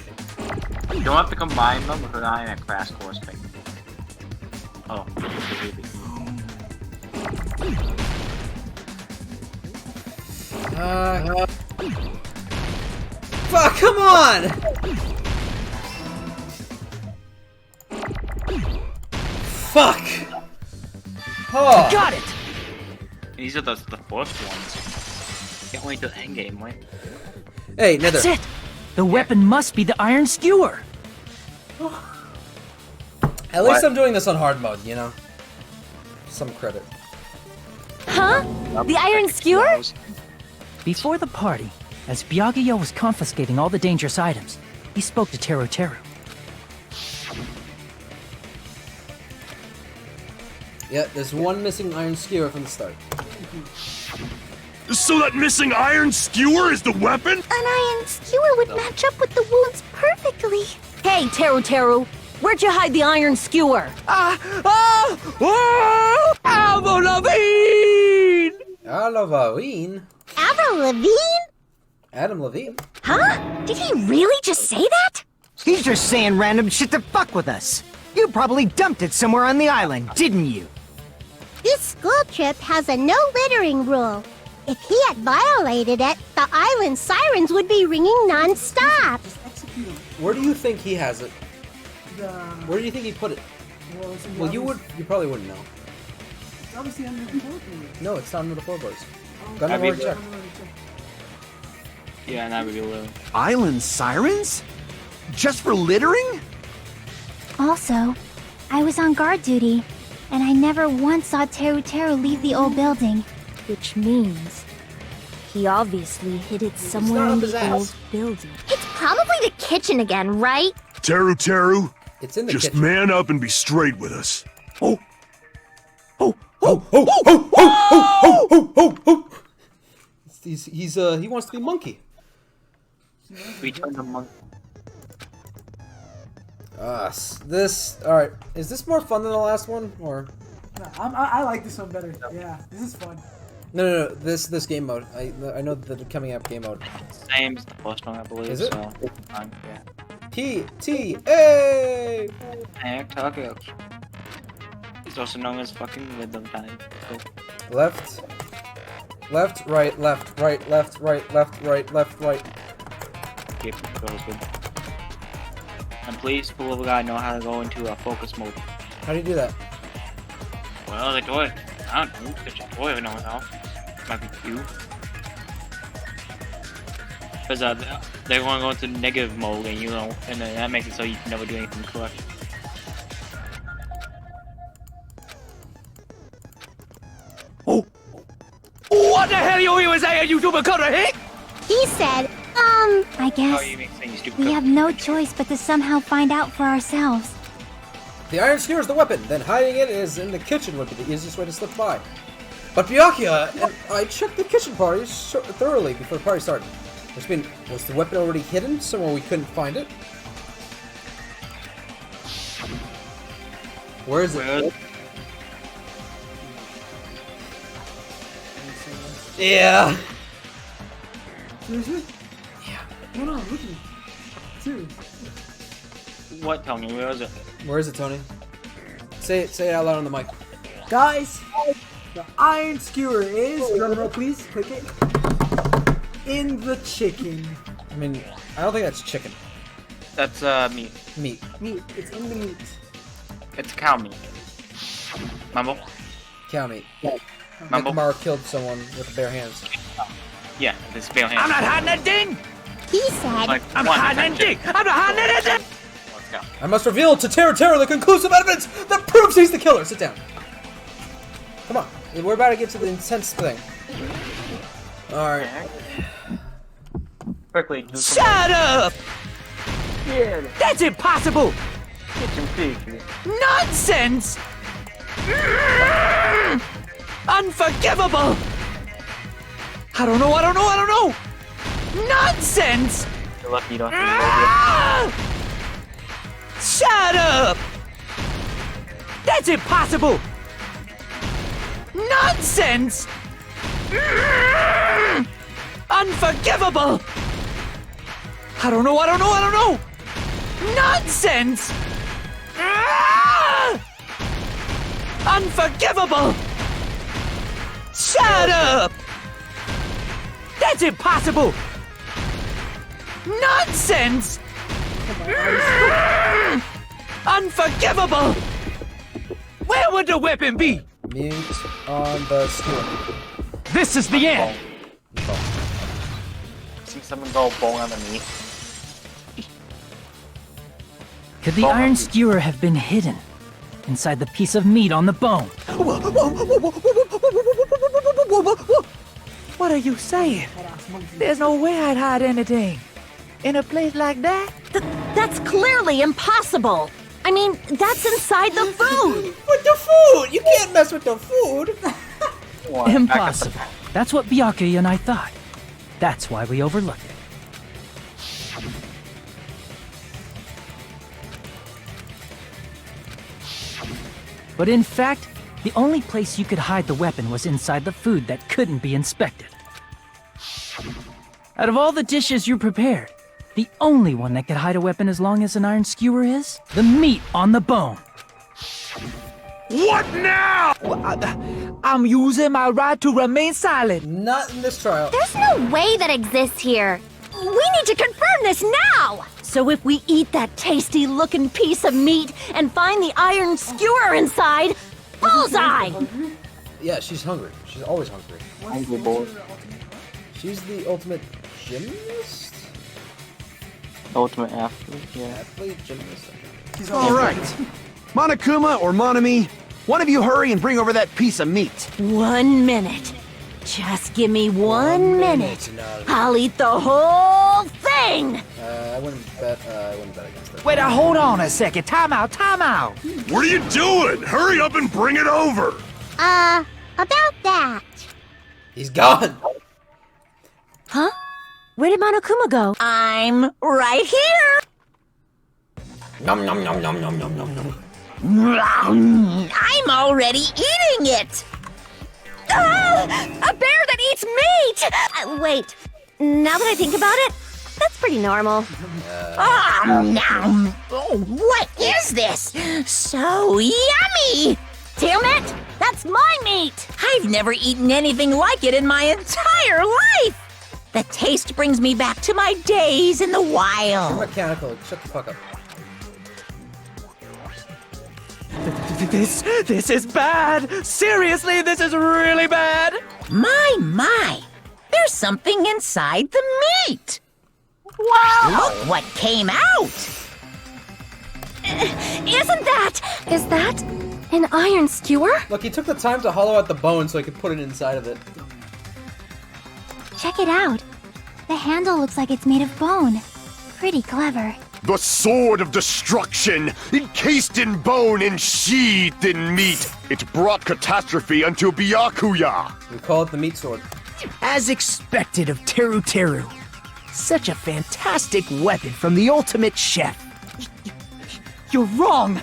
You don't have to combine them if they're not in a crash course thing. Oh, baby. Fuck, come on! Fuck! Oh. Got it! These are the first ones. Can't wait till the end game, wait. Hey, Nether. That's it! The weapon must be the iron skewer! At least I'm doing this on hard mode, you know? Some credit. Huh? The iron skewer? Before the party, as Byakuya was confiscating all the dangerous items, he spoke to Teru Teru. Yeah, there's one missing iron skewer from the start. So that missing iron skewer is the weapon? An iron skewer would match up with the wounds perfectly. Hey, Teru Teru, where'd you hide the iron skewer? Avril Lavigne! Halloween? Avril Lavigne? Adam Levine? Huh? Did he really just say that? He's just saying random shit to fuck with us. You probably dumped it somewhere on the island, didn't you? This school trip has a no littering rule. If he had violated it, the island sirens would be ringing non-stop. Where do you think he has it? The... Where do you think he put it? Well, You probably wouldn't know. It's obviously under the floorboards. No, it's down under the floorboards. Oh, Gun That'd over be- check. Yeah, that would be little. Island sirens? Just for littering? Also, I was on guard duty, and I never once saw Teru Teru leave the old building. Which means he obviously hid it somewhere in the old building. It's probably the kitchen again, right? Teru Teru, It's in the just kitchen. man up and be straight with us. Oh! Oh! Oh! Oh! Oh! Oh! Oh! Oh! Oh! He wants to be monkey. Return the monk. Alright. Is this more fun than the last one? Or? No, I like this one better. Yeah, this is fun. No. This game mode. I know the coming up game mode. Same as the first one, I believe. Is it? So, yeah. PTA! It's also known as fucking rhythm time. Let's go. Left, right, left, right, left, right, left, right, left, right. Okay, goes good. And please, Pool Guy, know how to go into a focus mode. How do you do that? Well, they do it. I don't know. Get your toy knows how. Might be you. Because they're going to go into negative mode, and and then that makes it so you can never do anything correct. Oh! What the hell you even saying, you stupid cutter hick? He said, I guess you make sense, you stupid we cunt. have no choice but to somehow find out for ourselves. The iron skewer is the weapon, then hiding it is in the kitchen would be the easiest way to slip by. But Byakuya and I checked the kitchen party thoroughly before the party started. Was the weapon already hidden somewhere we couldn't find it? Where is it? Yeah. Seriously? Yeah. Hold on, look at me. Seriously. What, Tony? Where is it? Where is it, Tony? Say it out loud on the mic. Guys, the iron skewer is, drum roll please, click it, in the chicken. I mean, I don't think that's chicken. That's meat. Meat. Meat, it's in the meat. It's cow meat. Mumble? Cow meat. Mumble? Nekomar killed someone with bare hands. Yeah, this bare hands. I'm not hiding anything! he said, Like, I'm not hiding anything! I'm not hiding anything! Let's go. I must reveal to Terra the conclusive evidence that proves he's the killer. Sit down. Come on. We're about to get to the intense thing. Alright. Quickly. Do Shut up! Yeah. That's impossible! Kitchen pig. Nonsense! Unforgivable! I don't know! Nonsense! You're lucky you don't have Ah! Shut up! That's impossible! Nonsense! Unforgivable! I don't know! Nonsense! Ah! Unforgivable! Shut up! That's impossible! Nonsense! Unforgivable! Where would the weapon be? Meat on the skewer. This is the end! See someone go bone on the meat. Could the iron skewer have been hidden inside the piece of meat on the bone? What are you saying? There's no way I'd hide anything in a place like that. That's clearly impossible. I mean, that's inside the food. With the food! You can't mess with the food! Impossible. That's what Byakuya and I thought. That's why we overlooked it. But in fact, the only place you could hide the weapon was inside the food that couldn't be inspected. Out of all the dishes you prepared, the only one that could hide a weapon as long as an iron skewer is the meat on the bone. What now? I'm using my right to remain silent. Not in this trial. There's no way that exists here. We need to confirm this now! So if we eat that tasty-looking piece of meat and find the iron skewer inside, bullseye! Yeah, she's hungry. She's always hungry. Hungry boy. She's the ultimate gymnast? Ultimate athlete, yeah. Athlete, gymnast. All right. Monokuma or Monami, one of you hurry and bring over that piece of meat. 1 minute. Just give me 1 minute. No. I'll eat the whole thing! I wouldn't bet against that. Wait, hold on a second. Time out. What are you doing? Hurry up and bring it over! About that. He's gone! Huh? Where did Monokuma go? I'm right here! Nom nom nom nom nom nom nom nom. I'm already eating it! Ah, a bear that eats meat! Wait, now that I think about it, That's pretty normal. Oh, what is this? So yummy! Damn it! That's my meat! I've never eaten anything like it in my entire life! The taste brings me back to my days in the You're wild. mechanical. Shut the fuck up. This is bad! Seriously, this is really bad! My! There's something inside the meat! Wow! Look what came out! Is that an iron skewer? Look, he took the time to hollow out the bone so he could put it inside of it. Check it out. The handle looks like it's made of bone. Pretty clever. The sword of destruction, encased in bone and sheathed in meat. It brought catastrophe unto Byakuya. We call it the meat sword. As expected of Teru Teru. Such a fantastic weapon from the ultimate chef. You're wrong!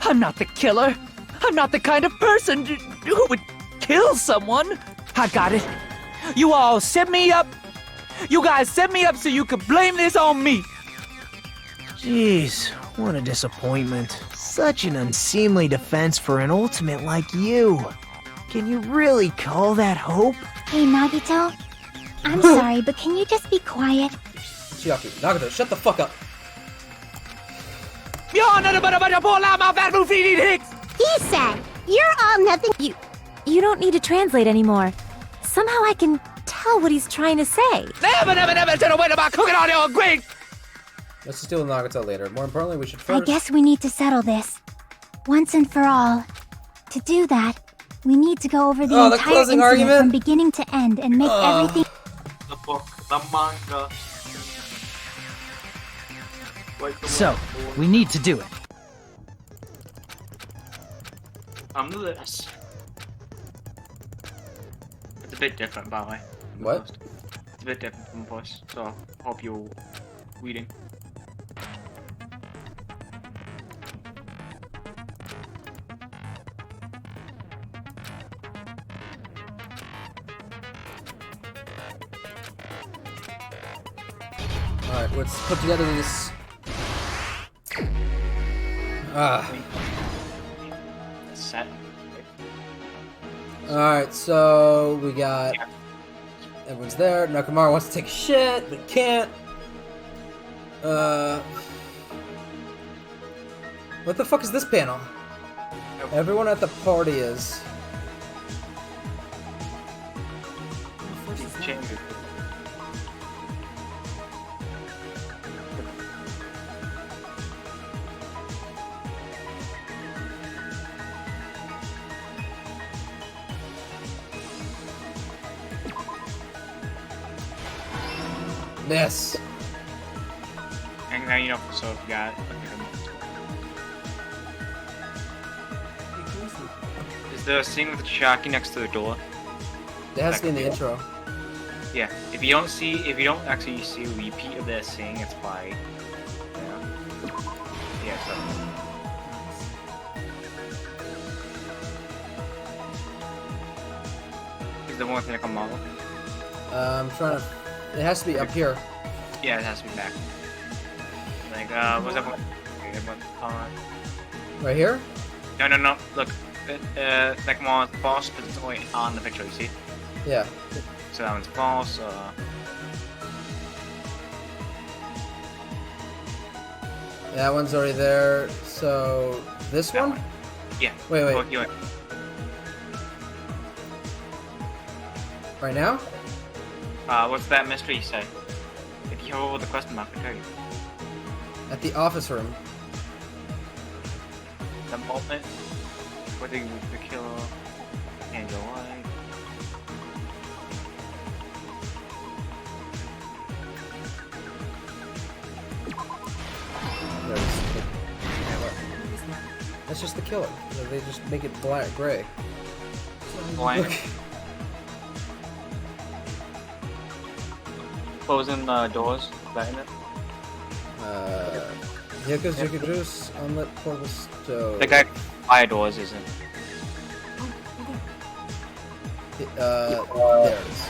I'm not the killer! I'm not the kind of person who would kill someone! I got it! You all set me up! You guys set me up so you could blame this on me! Jeez, what a disappointment. Such an unseemly defense for an ultimate like you. Can you really call that hope? Hey, Nagito. I'm sorry, but can you just be quiet? Chiaki, Nagato, shut the fuck up. He said, "You're all nothing." You don't need to translate anymore. Somehow I can tell what he's trying to say. Let's just deal with Nagato later. More importantly, we should I first... guess we need to settle this. Once and for all. To do that, we need to go over the the entire closing incident argument? from beginning to end and make everything... The book, the manga. So, we need to do it. This. It's a bit different, by the way. What? It's a bit different from the voice, so I hope you're reading. Alright, let's put together this... Set. Alright, so we got... Everyone's there. Nakamura wants to take a shit, but can't. What the fuck is this panel? Everyone at the party is... Yes. And now you know, so if you got Is the scene with Chiaki next to the door? It has to be in the intro. Yeah. If you don't actually see a repeat of that scene, it's by yeah, so is the one thing like a model? I'm trying to... It has to be up here. Yeah, it has to be back. Like, what's that one? Right here? No. Look, like one's false, but it's only on the picture. You see? Yeah. So that one's false. That one's already there. So this one? Yeah. Wait. Oh, Right now? What's that mystery you say? If you hold the question mark, I tell you. At the office room. The moment where the killer and your wife. That's just the killer. They just make it black, gray. Blank. Closing doors, that in it? Yaku's Yaku Juice, unlit portable stove. The guy by doors isn't. There it is.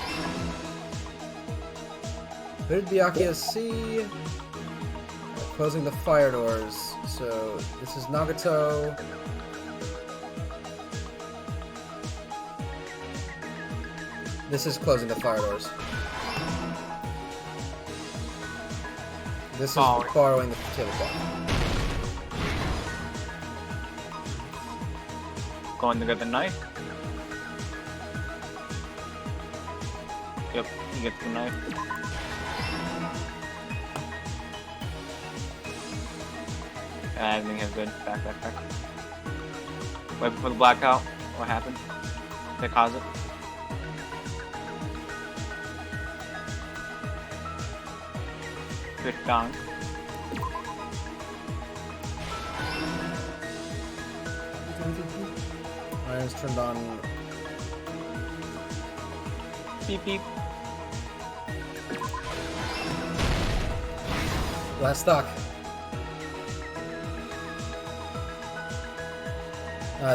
Who did Byakuya see? Closing the fire doors. So this is Nagato. This is closing the fire doors. This is borrowing the tablecloth. Going to get the knife. Yep, he gets the knife. Everything is good. Back. Right before the blackout, what happened? They caused it. Good down. Irons turned on. Beep beep. Last stock.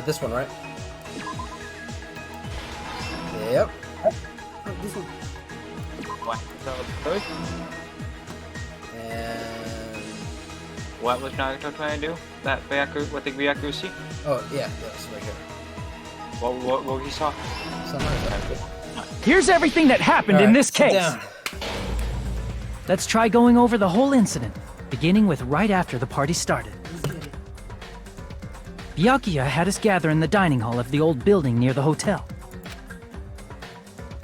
This one, right? Yep. Oh, this one. What? So third? And What was Nagato trying to do? That Byaku, what the Byaku see? oh yeah, it's right here. What he saw? Here's everything that happened in this sit case. down. Let's try going over the whole incident, beginning with right after the party started. Byakuya had us gather in the dining hall of the old building near the hotel.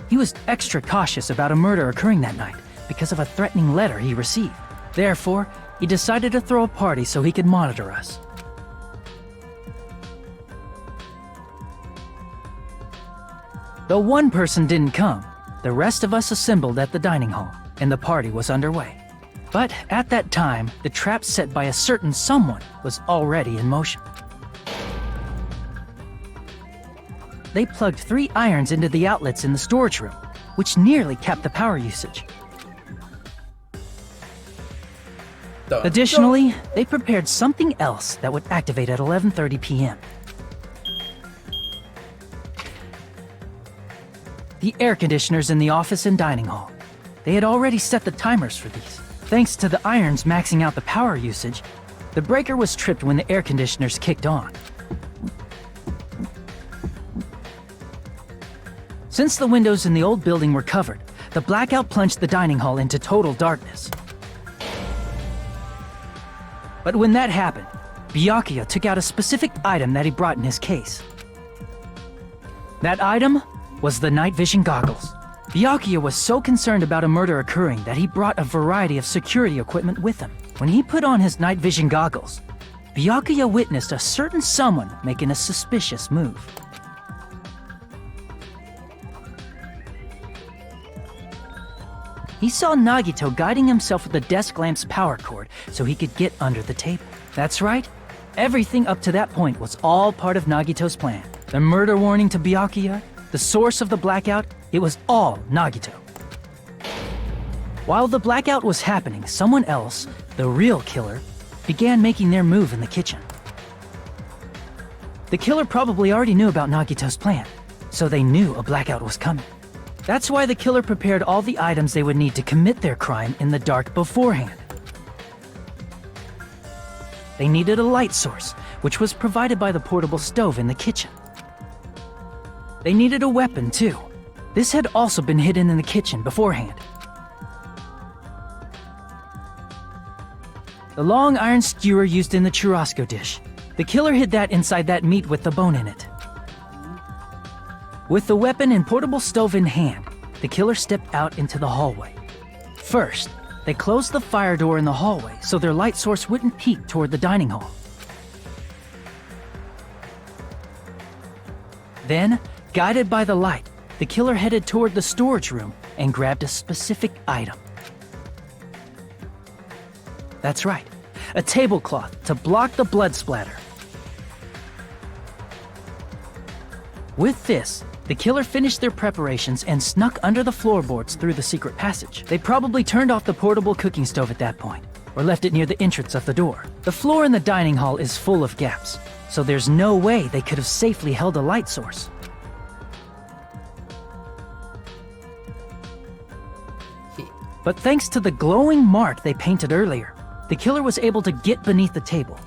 He was extra cautious about a murder occurring that night because of a threatening letter he received. Therefore, he decided to throw a party so he could monitor us. Though one person didn't come, the rest of us assembled at the dining hall, and the party was underway. But at that time, the trap set by a certain someone was already in motion. They plugged 3 irons into the outlets in the storage room, which nearly capped the power usage. Additionally, they prepared something else that would activate at 11:30 p.m. The air conditioners in the office and dining hall. They had already set the timers for these. Thanks to the irons maxing out the power usage, the breaker was tripped when the air conditioners kicked on. Since the windows in the old building were covered, the blackout plunged the dining hall into total darkness. But when that happened, Byakuya took out a specific item that he brought in his case. That item was the night vision goggles. Byakuya was so concerned about a murder occurring that he brought a variety of security equipment with him. When he put on his night vision goggles, Byakuya witnessed a certain someone making a suspicious move. He saw Nagito guiding himself with the desk lamp's power cord so he could get under the table. That's right, everything up to that point was all part of Nagito's plan. The murder warning to Byakuya, the source of the blackout, it was all Nagito. While the blackout was happening, someone else, the real killer, began making their move in the kitchen. The killer probably already knew about Nagito's plan, so they knew a blackout was coming. That's why the killer prepared all the items they would need to commit their crime in the dark beforehand. They needed a light source, which was provided by the portable stove in the kitchen. They needed a weapon, too. This had also been hidden in the kitchen beforehand. The long iron skewer used in the churrasco dish. The killer hid that inside that meat with the bone in it. With the weapon and portable stove in hand, the killer stepped out into the hallway. First, they closed the fire door in the hallway so their light source wouldn't peek toward the dining hall. Then, guided by the light, the killer headed toward the storage room and grabbed a specific item. That's right, a tablecloth to block the blood splatter. With this, the killer finished their preparations and snuck under the floorboards through the secret passage. They probably turned off the portable cooking stove at that point, or left it near the entrance of the door. The floor in the dining hall is full of gaps, so there's no way they could have safely held a light source. But thanks to the glowing mark they painted earlier, the killer was able to get beneath the table.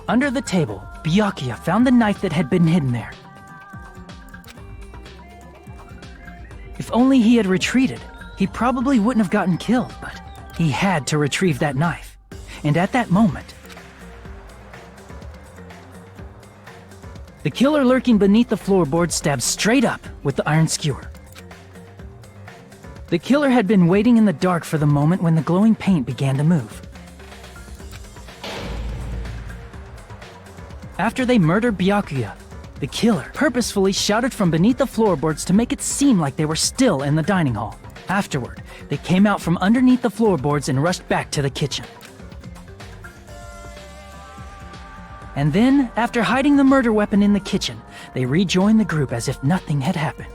Under the table, Byakuya found the knife that had been hidden there. If only he had retreated, he probably wouldn't have gotten killed, but he had to retrieve that knife. And at that moment, the killer lurking beneath the floorboard stabbed straight up with the iron skewer. The killer had been waiting in the dark for the moment when the glowing paint began to move. After they murdered Byakuya, the killer purposefully shouted from beneath the floorboards to make it seem like they were still in the dining hall. Afterward, they came out from underneath the floorboards and rushed back to the kitchen. And then, after hiding the murder weapon in the kitchen, they rejoined the group as if nothing had happened.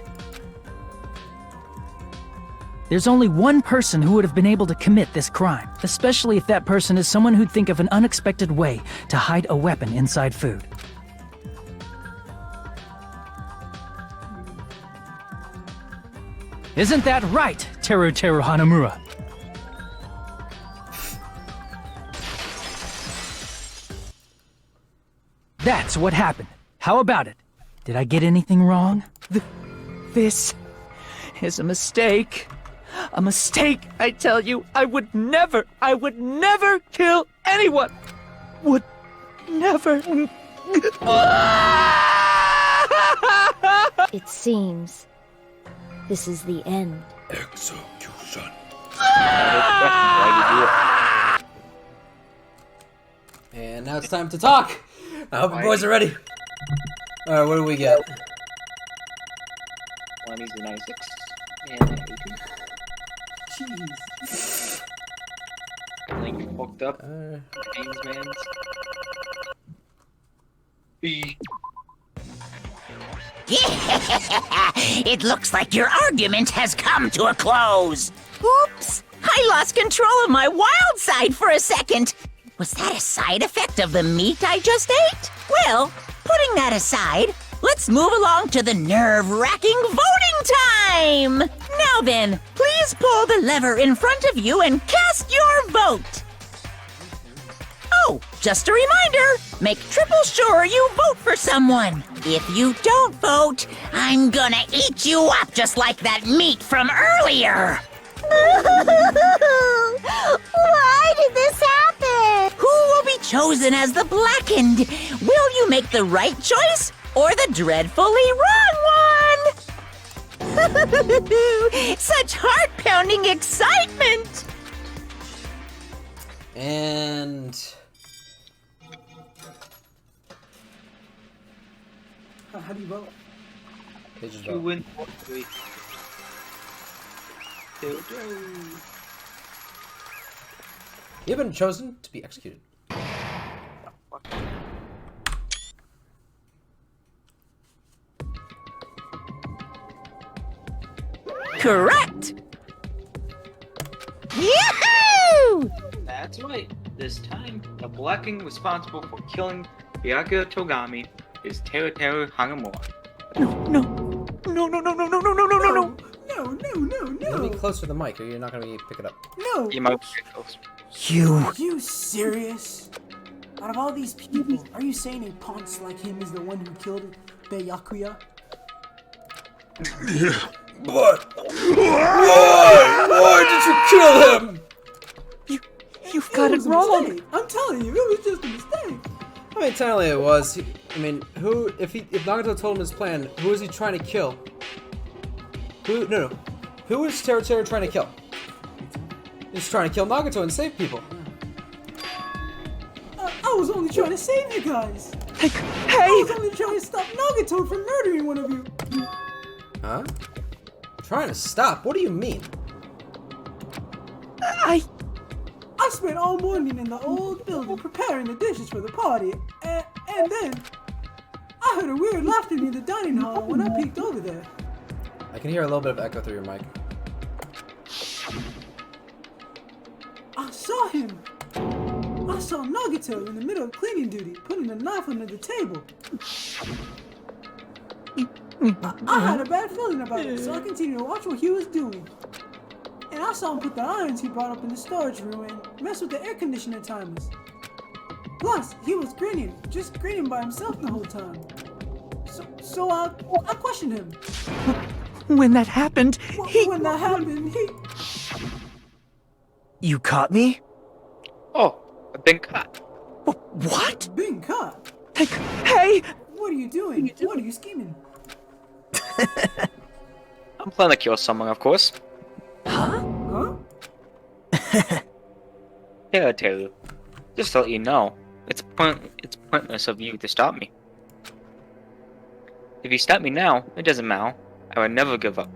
There's only one person who would have been able to commit this crime, especially if that person is someone who'd think of an unexpected way to hide a weapon inside food. Isn't that right, Teru Hanamura? That's what happened. How about it? Did I get anything wrong? This is a mistake. A mistake, I tell you. I would never kill anyone. Would never. It seems this is the end. Execution. And now it's time to talk. I hope you boys are ready. Alright, what do we get? 96 and 18. Jeez. Link fucked up. Man's. B. It looks like your argument has come to a close. Oops! I lost control of my wild side for a second. Was that a side effect of the meat I just ate? Well, putting that aside, let's move along to the nerve-wracking voting time! Now then, please pull the lever in front of you and cast your vote. Oh, just a reminder, make triple sure you vote for someone. If you don't vote, I'm gonna eat you up just like that meat from earlier. Why did this happen? Who will be chosen as the blackened? Will you make the right choice or the dreadfully wrong one? Such heart-pounding excitement! And How do you vote? they just You vote. win 3. You've been chosen to be executed. Correct! Yahoo! That's right. This time, the blacking responsible for killing Byakuya Togami is Teru Hanamura. No. You gotta be close to the mic or you're not gonna pick it up. No! You might get close. You. Are you serious? Out of all these people, are you saying a ponce like him is the one who killed Byakuya? But why did you kill him? You've got it was a wrong. mistake. I'm telling you, it was just a mistake. I mean, technically it was. I mean, who? If Nagato told him his plan, who is he trying to kill? Who? No. Who is Teru trying to kill? He's trying to kill Nagato and save people. I was only trying to save you guys. Hey! I was only trying to stop Nagato from murdering one of you. Huh? Trying to stop? What do you mean? I spent all morning in the old building preparing the dishes for the party, and then I heard a weird laughter near the dining hall when I peeked over there. I can hear a little bit of echo through your mic. I saw him. I saw Nagato in the middle of cleaning duty, putting a knife under the table. I had a bad feeling about it, so I continued to watch what he was doing. And I saw him put the irons he brought up in the storage room and mess with the air conditioner timers. Plus, he was grinning, just grinning by himself the whole time. So I questioned him. When that happened, When that happened, You caught me? Oh, I've been caught. What? Being caught? Hey! What are you doing? What are you scheming? I'm planning to kill someone, of course. Huh? Yeah, I tell you. Just to let you know, it's pointless of you to stop me. If you stop me now, it doesn't matter. I would never give up.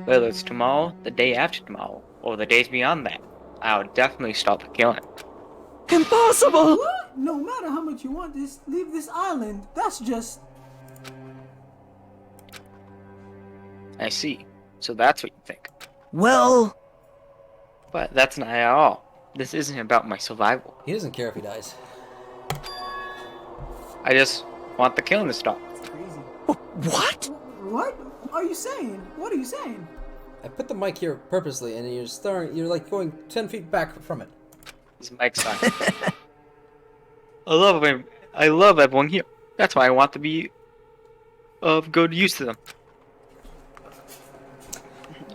Whether it's tomorrow, the day after tomorrow, or the days beyond that, I will definitely stop the killing. Impossible! What? No matter how much you want this, leave this island. That's just... I see. So that's what you think. Well... But that's not at all. This isn't about my survival. He doesn't care if he dies. I just want the killing to stop. That's crazy. What? What are you saying? What are you saying? I put the mic here purposely, and you're like going 10 feet back from it. This mic's on. I love everyone here. That's why I want to be of good use to them.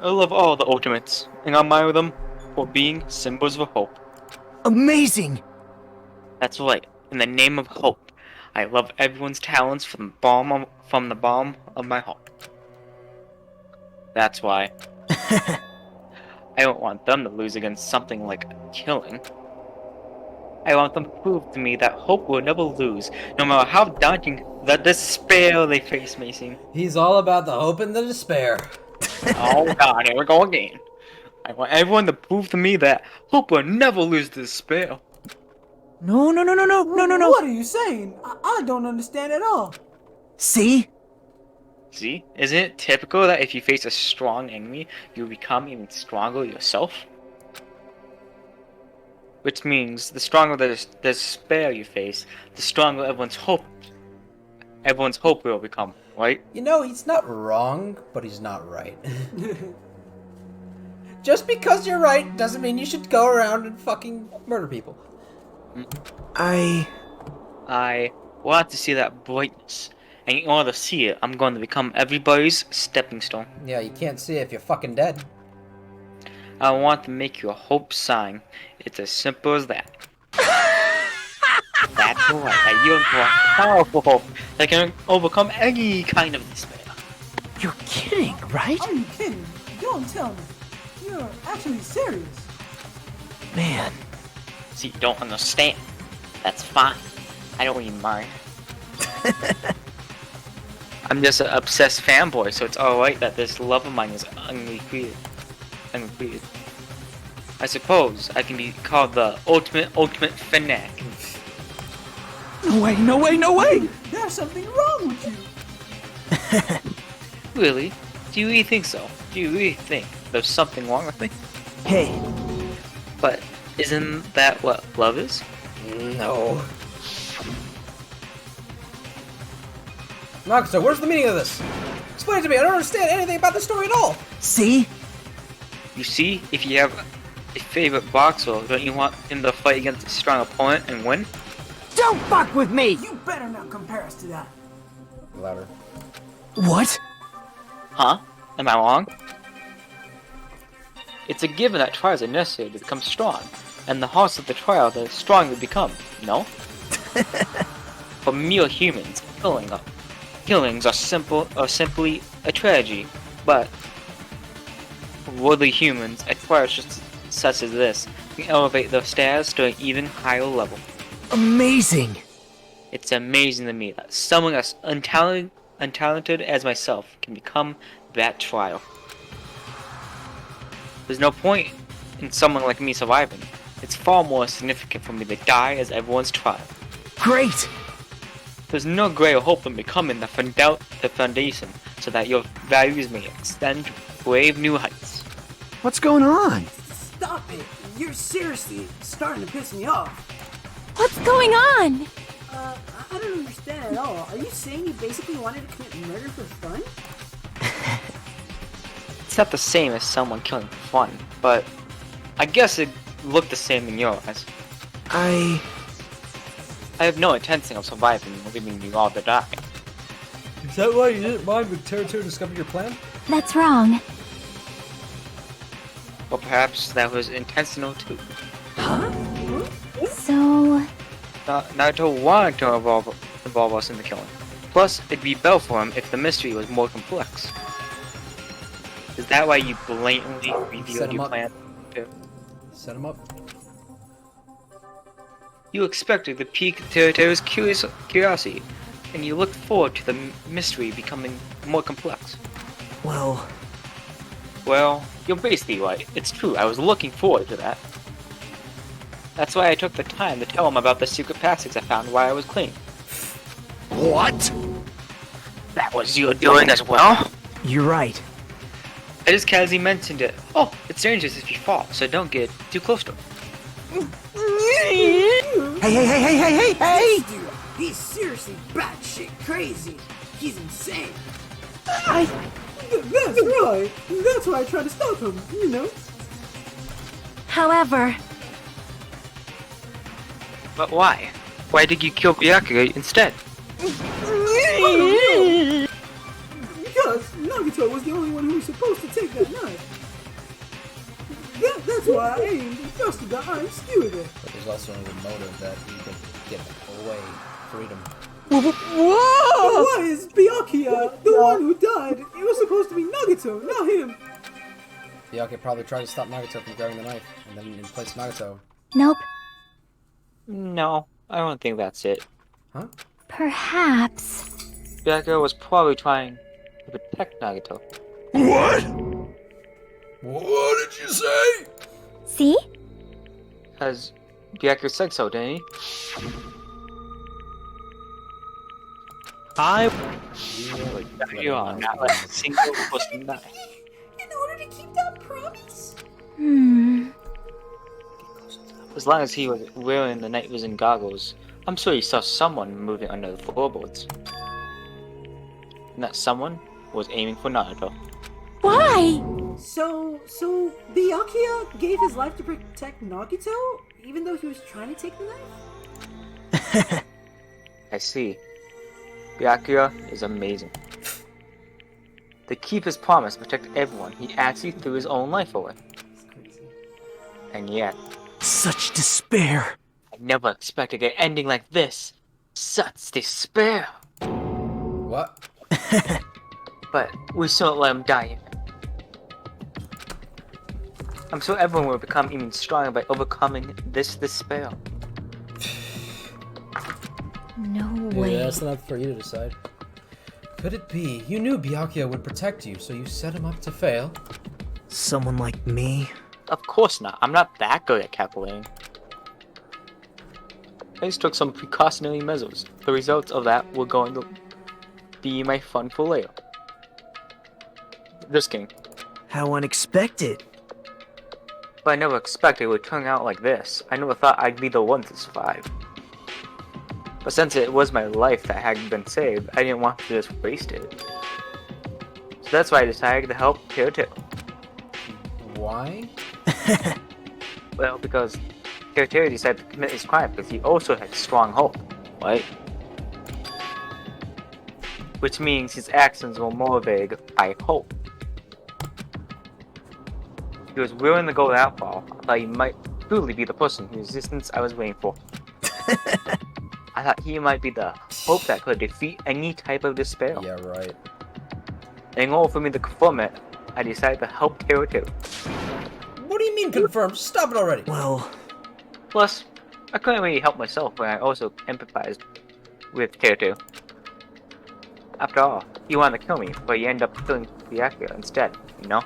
I love all the ultimates, and I admire them for being symbols of hope. Amazing! That's right. In the name of hope, I love everyone's talents from the bottom of my heart. That's why. I don't want them to lose against something like killing. I want them to prove to me that hope will never lose, no matter how daunting the despair they face may seem. He's all about the hope and the despair. Oh god, here we go again. I want everyone to prove to me that hope will never lose the despair. No. What are you saying? I don't understand at all. See? See? Isn't it typical that if you face a strong enemy, you become even stronger yourself? Which means the stronger the despair you face, the stronger everyone's hope will become, right? You know, he's not wrong, but he's not right. Just because you're right doesn't mean you should go around and fucking murder people. I want to see that brightness. And in order to see it, I'm going to become everybody's stepping stone. Yeah, you can't see it if you're fucking dead. I want to make you a hope sign. It's as simple as that. That's right. That you are powerful hope that can overcome any kind of despair. You're kidding, right? Are you kidding? Don't tell me. You're actually serious. Man. See, you don't understand. That's fine. I don't even mind. I'm just an obsessed fanboy, so it's alright that this love of mine is unrequited. I suppose I can be called the ultimate fanatic. No way! There's something wrong with you. Really? Do you really think so? Do you really think there's something wrong with me? Hey. But isn't that what love is? No. Nagato, where's the meaning of this? Explain it to me. I don't understand anything about the story at all. See? You see, if you have a favorite boxer, don't you want him to fight against a strong opponent and win? Don't fuck with me! You better not compare us to that. Louder. What? Huh? Am I wrong? It's a given that trials are necessary to become strong, and the harsher the trial, the stronger you become, no? For mere humans, killings are simply a tragedy, but for worldly humans, a trial such as this can elevate their status to an even higher level. Amazing! It's amazing to me that someone as untalented as myself can become that trial. There's no point in someone like me surviving. It's far more significant for me to die as everyone's trial. Great! There's no greater hope than becoming the foundation so that your values may extend to brave new heights. What's going on? Stop it. You're seriously starting to piss me off. What's going on? I don't understand at all. are you saying you basically wanted to commit murder for fun? It's not the same as someone killing for fun, but I guess it looked the same in your eyes. I have no intention of surviving and leaving you all to die. Is that why you didn't mind when Teruto discovered your plan? That's wrong. Or perhaps that was intentional too. So, Naruto wanted to involve us in the killing. Plus, it'd be better for him if the mystery was more complex. Is that why you blatantly revealed your plan? Set him up. You expected to pique Teruto's curiosity, and you looked forward to the mystery becoming more complex. well, Well, you're basically right. It's true, I was looking forward to that. That's why I took the time to tell him about the secret passage I found while I was cleaning. What? That was your doing as well? you're right. I just casually mentioned it. Oh, it's dangerous if you fall, so don't get too close to him. Hey! Dude, he's seriously batshit crazy. He's insane. That's right. That's why I tried to stop him, you know? however, But why? Why did you kill Byakuya instead? Because Nagito was the only one who was supposed to take that knife. That's why I aimed and thrusted the iron skewer there. But there's also a motive that he could get away, freedom. Whoa! Why is Byakuya the one who died? It was supposed to be Nagito, not him. Byakuya probably tried to stop Nagito from grabbing the knife, and then in place Nagito. nope. No, I don't think that's it. Huh? Perhaps. Byakuya was probably trying to protect Nagito. What? What did you say? See? Because Byakuya said so, didn't he? You are not like a single person die. In order to keep that promise? As long as he was wearing the night vision goggles, I'm sure he saw someone moving under the floorboards. And that someone was aiming for Naruto. Why? So Byakuya gave his life to protect Nagito, even though he was trying to take the knife? I see. Byakuya is amazing. To keep his promise to protect everyone, he actually threw his own life away. And yet, Such despair. I never expected an ending like this. Such despair. What? But we shouldn't let him die yet. I'm sure everyone will become even stronger by overcoming this despair. No Yeah, way. that's not for you to decide. Could it be you knew Byakuya would protect you, so you set him up to fail? Someone like me? Of course not. I'm not that good at calculating. I just took some precautionary measures. The results of that were going to be my fun for later. Just kidding. How unexpected. But I never expected it would turn out like this. I never thought I'd be the one to survive. But since it was my life that had been saved, I didn't want to just waste it. So that's why I decided to help Teruto. Why? Well, because Teruto decided to commit his crime because he also had strong hope, right? Which means his actions were motivated by hope. He was willing to go that far. I thought he might truly be the person whose existence I was waiting for. I thought he might be the hope that could defeat any type of despair. Yeah, right. And in order for me to confirm it, I decided to help Teruto. What do you mean confirmed? Stop it already! Well, Plus, I couldn't really help myself when I also empathized with Teruto. After all, he wanted to kill me, but he ended up killing Byakuya instead, you know?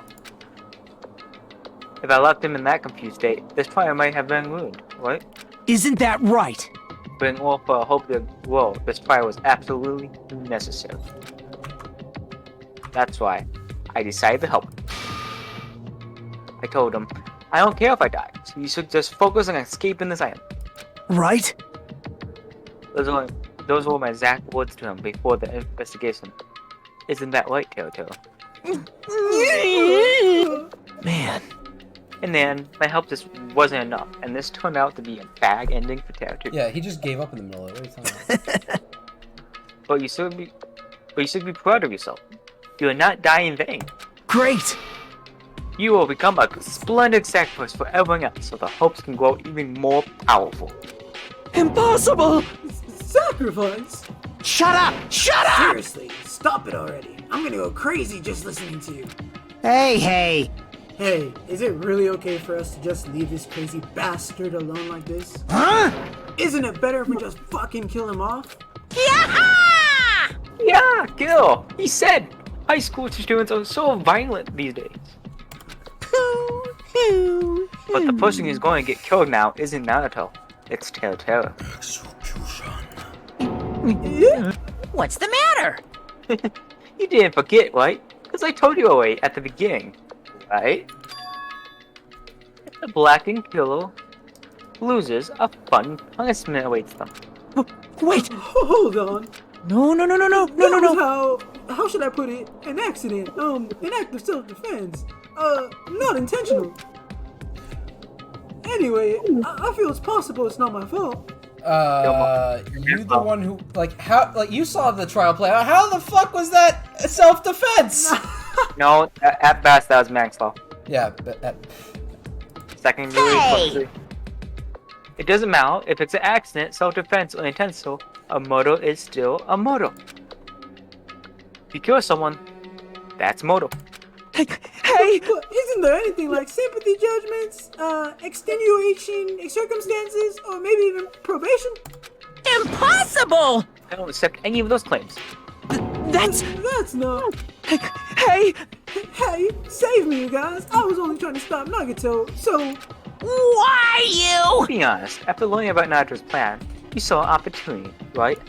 If I left him in that confused state, this trial might have been ruined, right? isn't that right? But in order for hope to grow, this trial was absolutely necessary. That's why I decided to help him. I told him, I don't care if I die, so you should just focus on escaping this island. Right? There's only Those were my exact words to him before the investigation. Isn't that right, Telltale? Man. And then my help just wasn't enough, and this turned out to be a bad ending for Telltale. Yeah, he just gave up in the middle of it. What are you talking about? But you should be proud of yourself. You will not die in vain. Great! You will become a splendid sacrifice for everyone else, so the hopes can grow even more powerful. Impossible! Sacrifice? Shut up! Shut up! Seriously, stop it already. I'm gonna go crazy just listening to you. Hey. Hey, is it really okay for us to just leave this crazy bastard alone like this? Huh? Isn't it better if we just fucking kill him off? Yeah, kill! He said! High school students are so violent these days. But the person who's going to get killed now isn't Naruto. It's Telltale. What's the matter? You didn't forget, right? Because I told you already at the beginning, right? If the blackened killer loses, a fun punishment awaits them. Wait! Hold on. No. How should I put it? An accident. An act of self-defense. Not intentional. Anyway, I feel it's possible it's not my fault. You the one who, you saw the trial play out. How the fuck was that self-defense? No, at best that was manslaughter. Yeah, but... Second Hey! It doesn't matter if it's an accident, self-defense, or intentional. A murder is still a murder. If you kill someone, that's murder. Hey! But isn't there anything like sympathy judgments, extenuation, circumstances, or maybe even probation? Impossible! I don't accept any of those claims. That's not. Hey! Hey, save me, you guys. I was only trying to stop Nagato, so... Why you? Be honest, after learning about Naruto's plan, you saw an opportunity, right?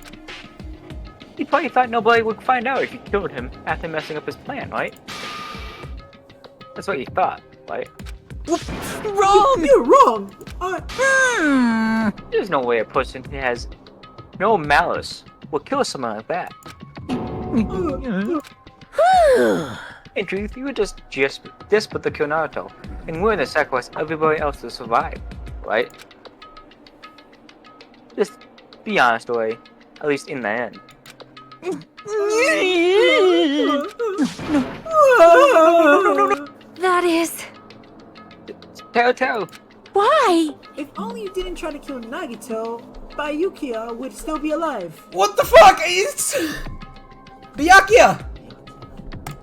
You probably thought nobody would find out if you killed him after messing up his plan, right? That's what you thought, right? Wrong! You're wrong! There's no way a person who has no malice would kill someone like that. In truth, you would just desperate to kill Naruto, and willing to sacrifice everybody else to survive, right? Just be honest, Ori, at least in the end. That is... Telltale! Why? If only you didn't try to kill Nagato, Bayukia would still be alive. What the fuck? It's... Byakuya!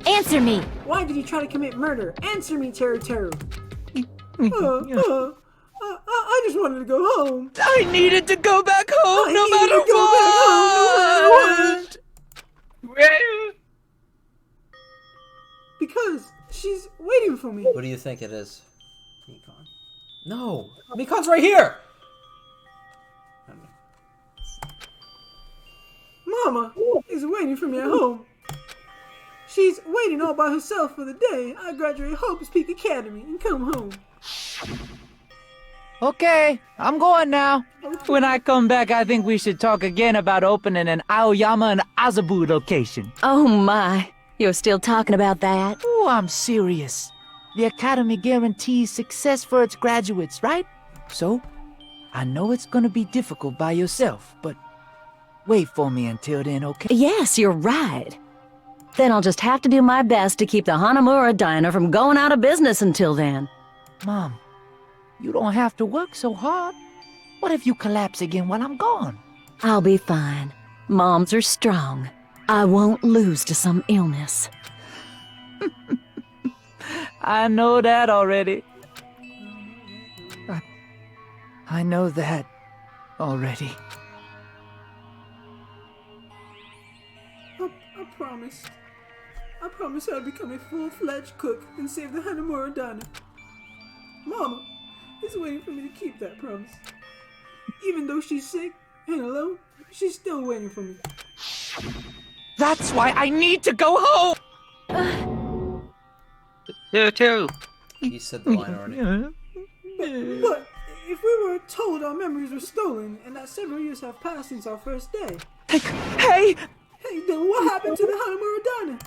Answer me. Why did you try to commit murder? Answer me, Teru. I just wanted to go home. I needed to go back home no matter what! Because she's waiting for me. What do you think it is? Mikon. No! Mikon's right here! Mama is waiting for me at home. She's waiting all by herself for the day I graduate Hope's Peak Academy and come home. Okay, I'm going now. When I come back, I think we should talk again about opening an Aoyama and Azabu location. Oh my, you're still talking about that? Oh, I'm serious. The Academy guarantees success for its graduates, right? So, I know it's gonna be difficult by yourself, but wait for me until then, okay? Yes, you're right. Then I'll just have to do my best to keep the Hanamura Diner from going out of business until then. Mom, you don't have to work so hard. What if you collapse again while I'm gone? I'll be fine. Moms are strong. I won't lose to some illness. I know that already. I know that already. I promised I'd become a full-fledged cook and save the Hanamura Diner. Mama is waiting for me to keep that promise. Even though she's sick and alone, she's still waiting for me. That's why I need to go home! Too. He said the line already. But if we were told our memories were stolen and that several years have passed since our first day, Hey! Hey, then what happened to the Hanamura Diner?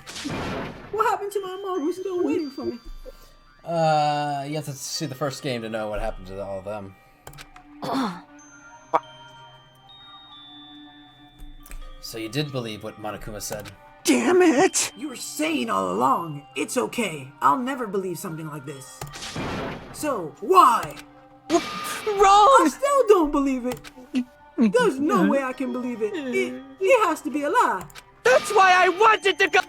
What happened to my mom who's still waiting for me? You have to see the first game to know what happened to all of them. So you did believe what Monokuma said. Damn it! You were saying all along, it's okay. I'll never believe something like this. So, why? Wrong! I still don't believe it. There's no way I can believe it. It has to be a lie. That's why I wanted to go.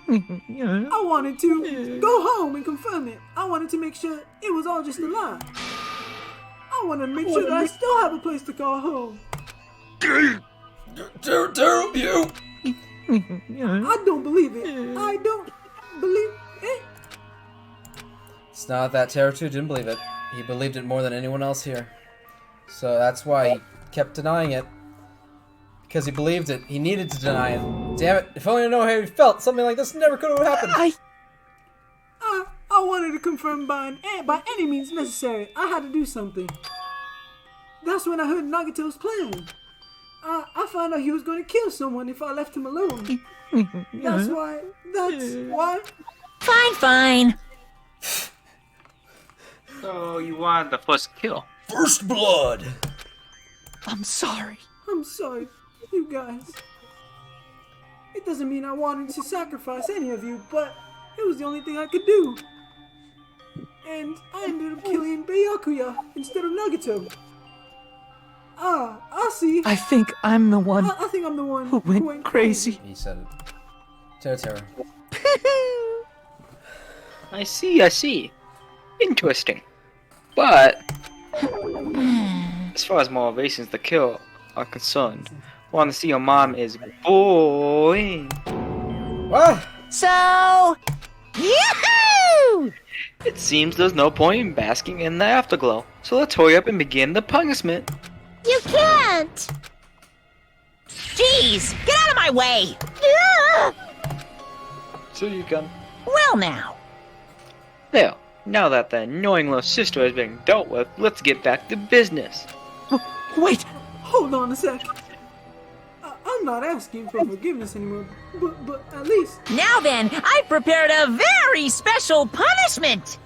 I wanted to go home and confirm it. I wanted to make sure it was all just a lie. I want to make sure that I still have a place to call home. Terrible you! I don't believe it. I don't believe it. It's not that Teruto didn't believe it. He believed it more than anyone else here. So that's why he kept denying it. Because he believed it. He needed to deny it. Damn it, if only I know how he felt, something like this never could have happened. I wanted to confirm by any means necessary. I had to do something. That's when I heard Nagato's plan. I found out he was going to kill someone if I left him alone. That's why. Fine. So you wanted the first kill? First blood! I'm sorry. I'm sorry, you guys. It doesn't mean I wanted to sacrifice any of you, but it was the only thing I could do. And I ended up killing Byakuya instead of Nagato. I see. I think I'm the one. I think I'm the one who went crazy. He said it. Teru. I see. Interesting. But as far as motivations to kill are concerned, want to see your mom is boring. What? So, yahoo! It seems there's no point in basking in the afterglow. So let's hurry up and begin the punishment. You can't! Jeez, get out of my way! So you can. Well now. There. Now that the annoying little sister has been dealt with, let's get back to business. Wait! Hold on a sec. I'm not asking for forgiveness anymore, but at least... Now then, I've prepared a very special punishment!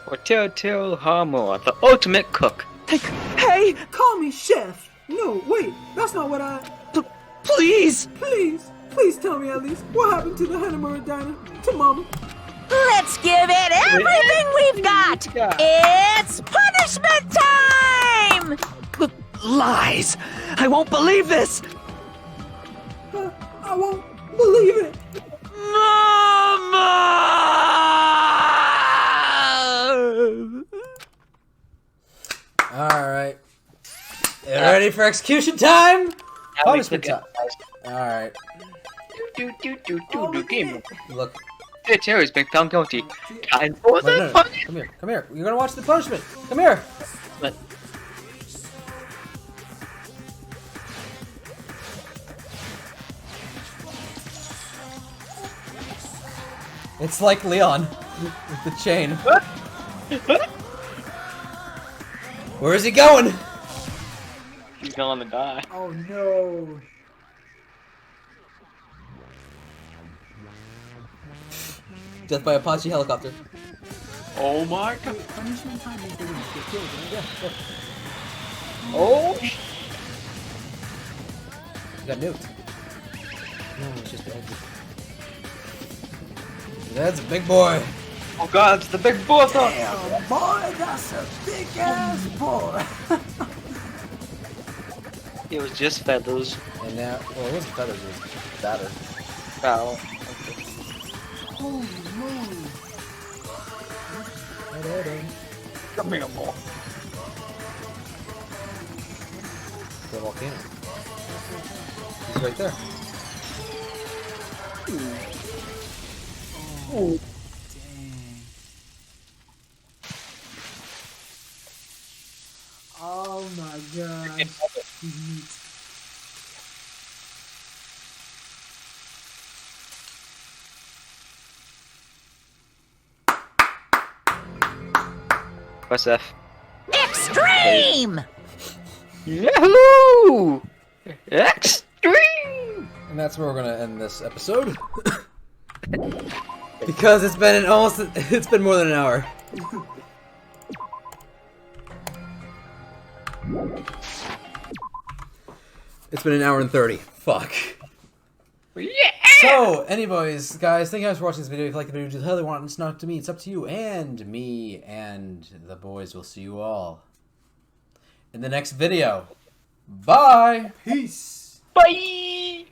For Teru Hamura, the ultimate cook. Hey! Call me chef! No, wait, that's not what I... Please! Please tell me at least what happened to the Hanamura Diner, to Mama. Let's give it everything we've got! It's punishment time! Lies! I won't believe this! I won't believe it! Mama! Alright. Ready for execution time? Punishment time. Alright. Game. Look. Hey, Terry's been found guilty. Time for the punishment. Come here. You're gonna watch the punishment. Come here. But it's like Leon with the chain. Where is he going? He's going to die. Oh no. Death by Apache helicopter. Oh my god. Punishment time is the one to get killed, right? Yeah. Oh. He got nuked. No, it's just the exit. That's a big boy. Oh god, it's the big boy. Damn, boy, that's a big ass boy. It was just feathers. And now, well, it wasn't feathers, it was batter. Foul. Holy moly. Come here, boy. The volcano. He's right there. Oh, dang. Oh my god. Press F. Extreme! Yahoo! Extreme! And that's where we're gonna end this episode. Because it's been it's been more than an hour. It's been an hour and 30. Fuck. Yeah! So, anyways, guys, thank you guys for watching this video. If you like the video, just hell they want, it's not up to me, it's up to you and me and the boys. Will see you all in the next video. Bye! Peace! Bye!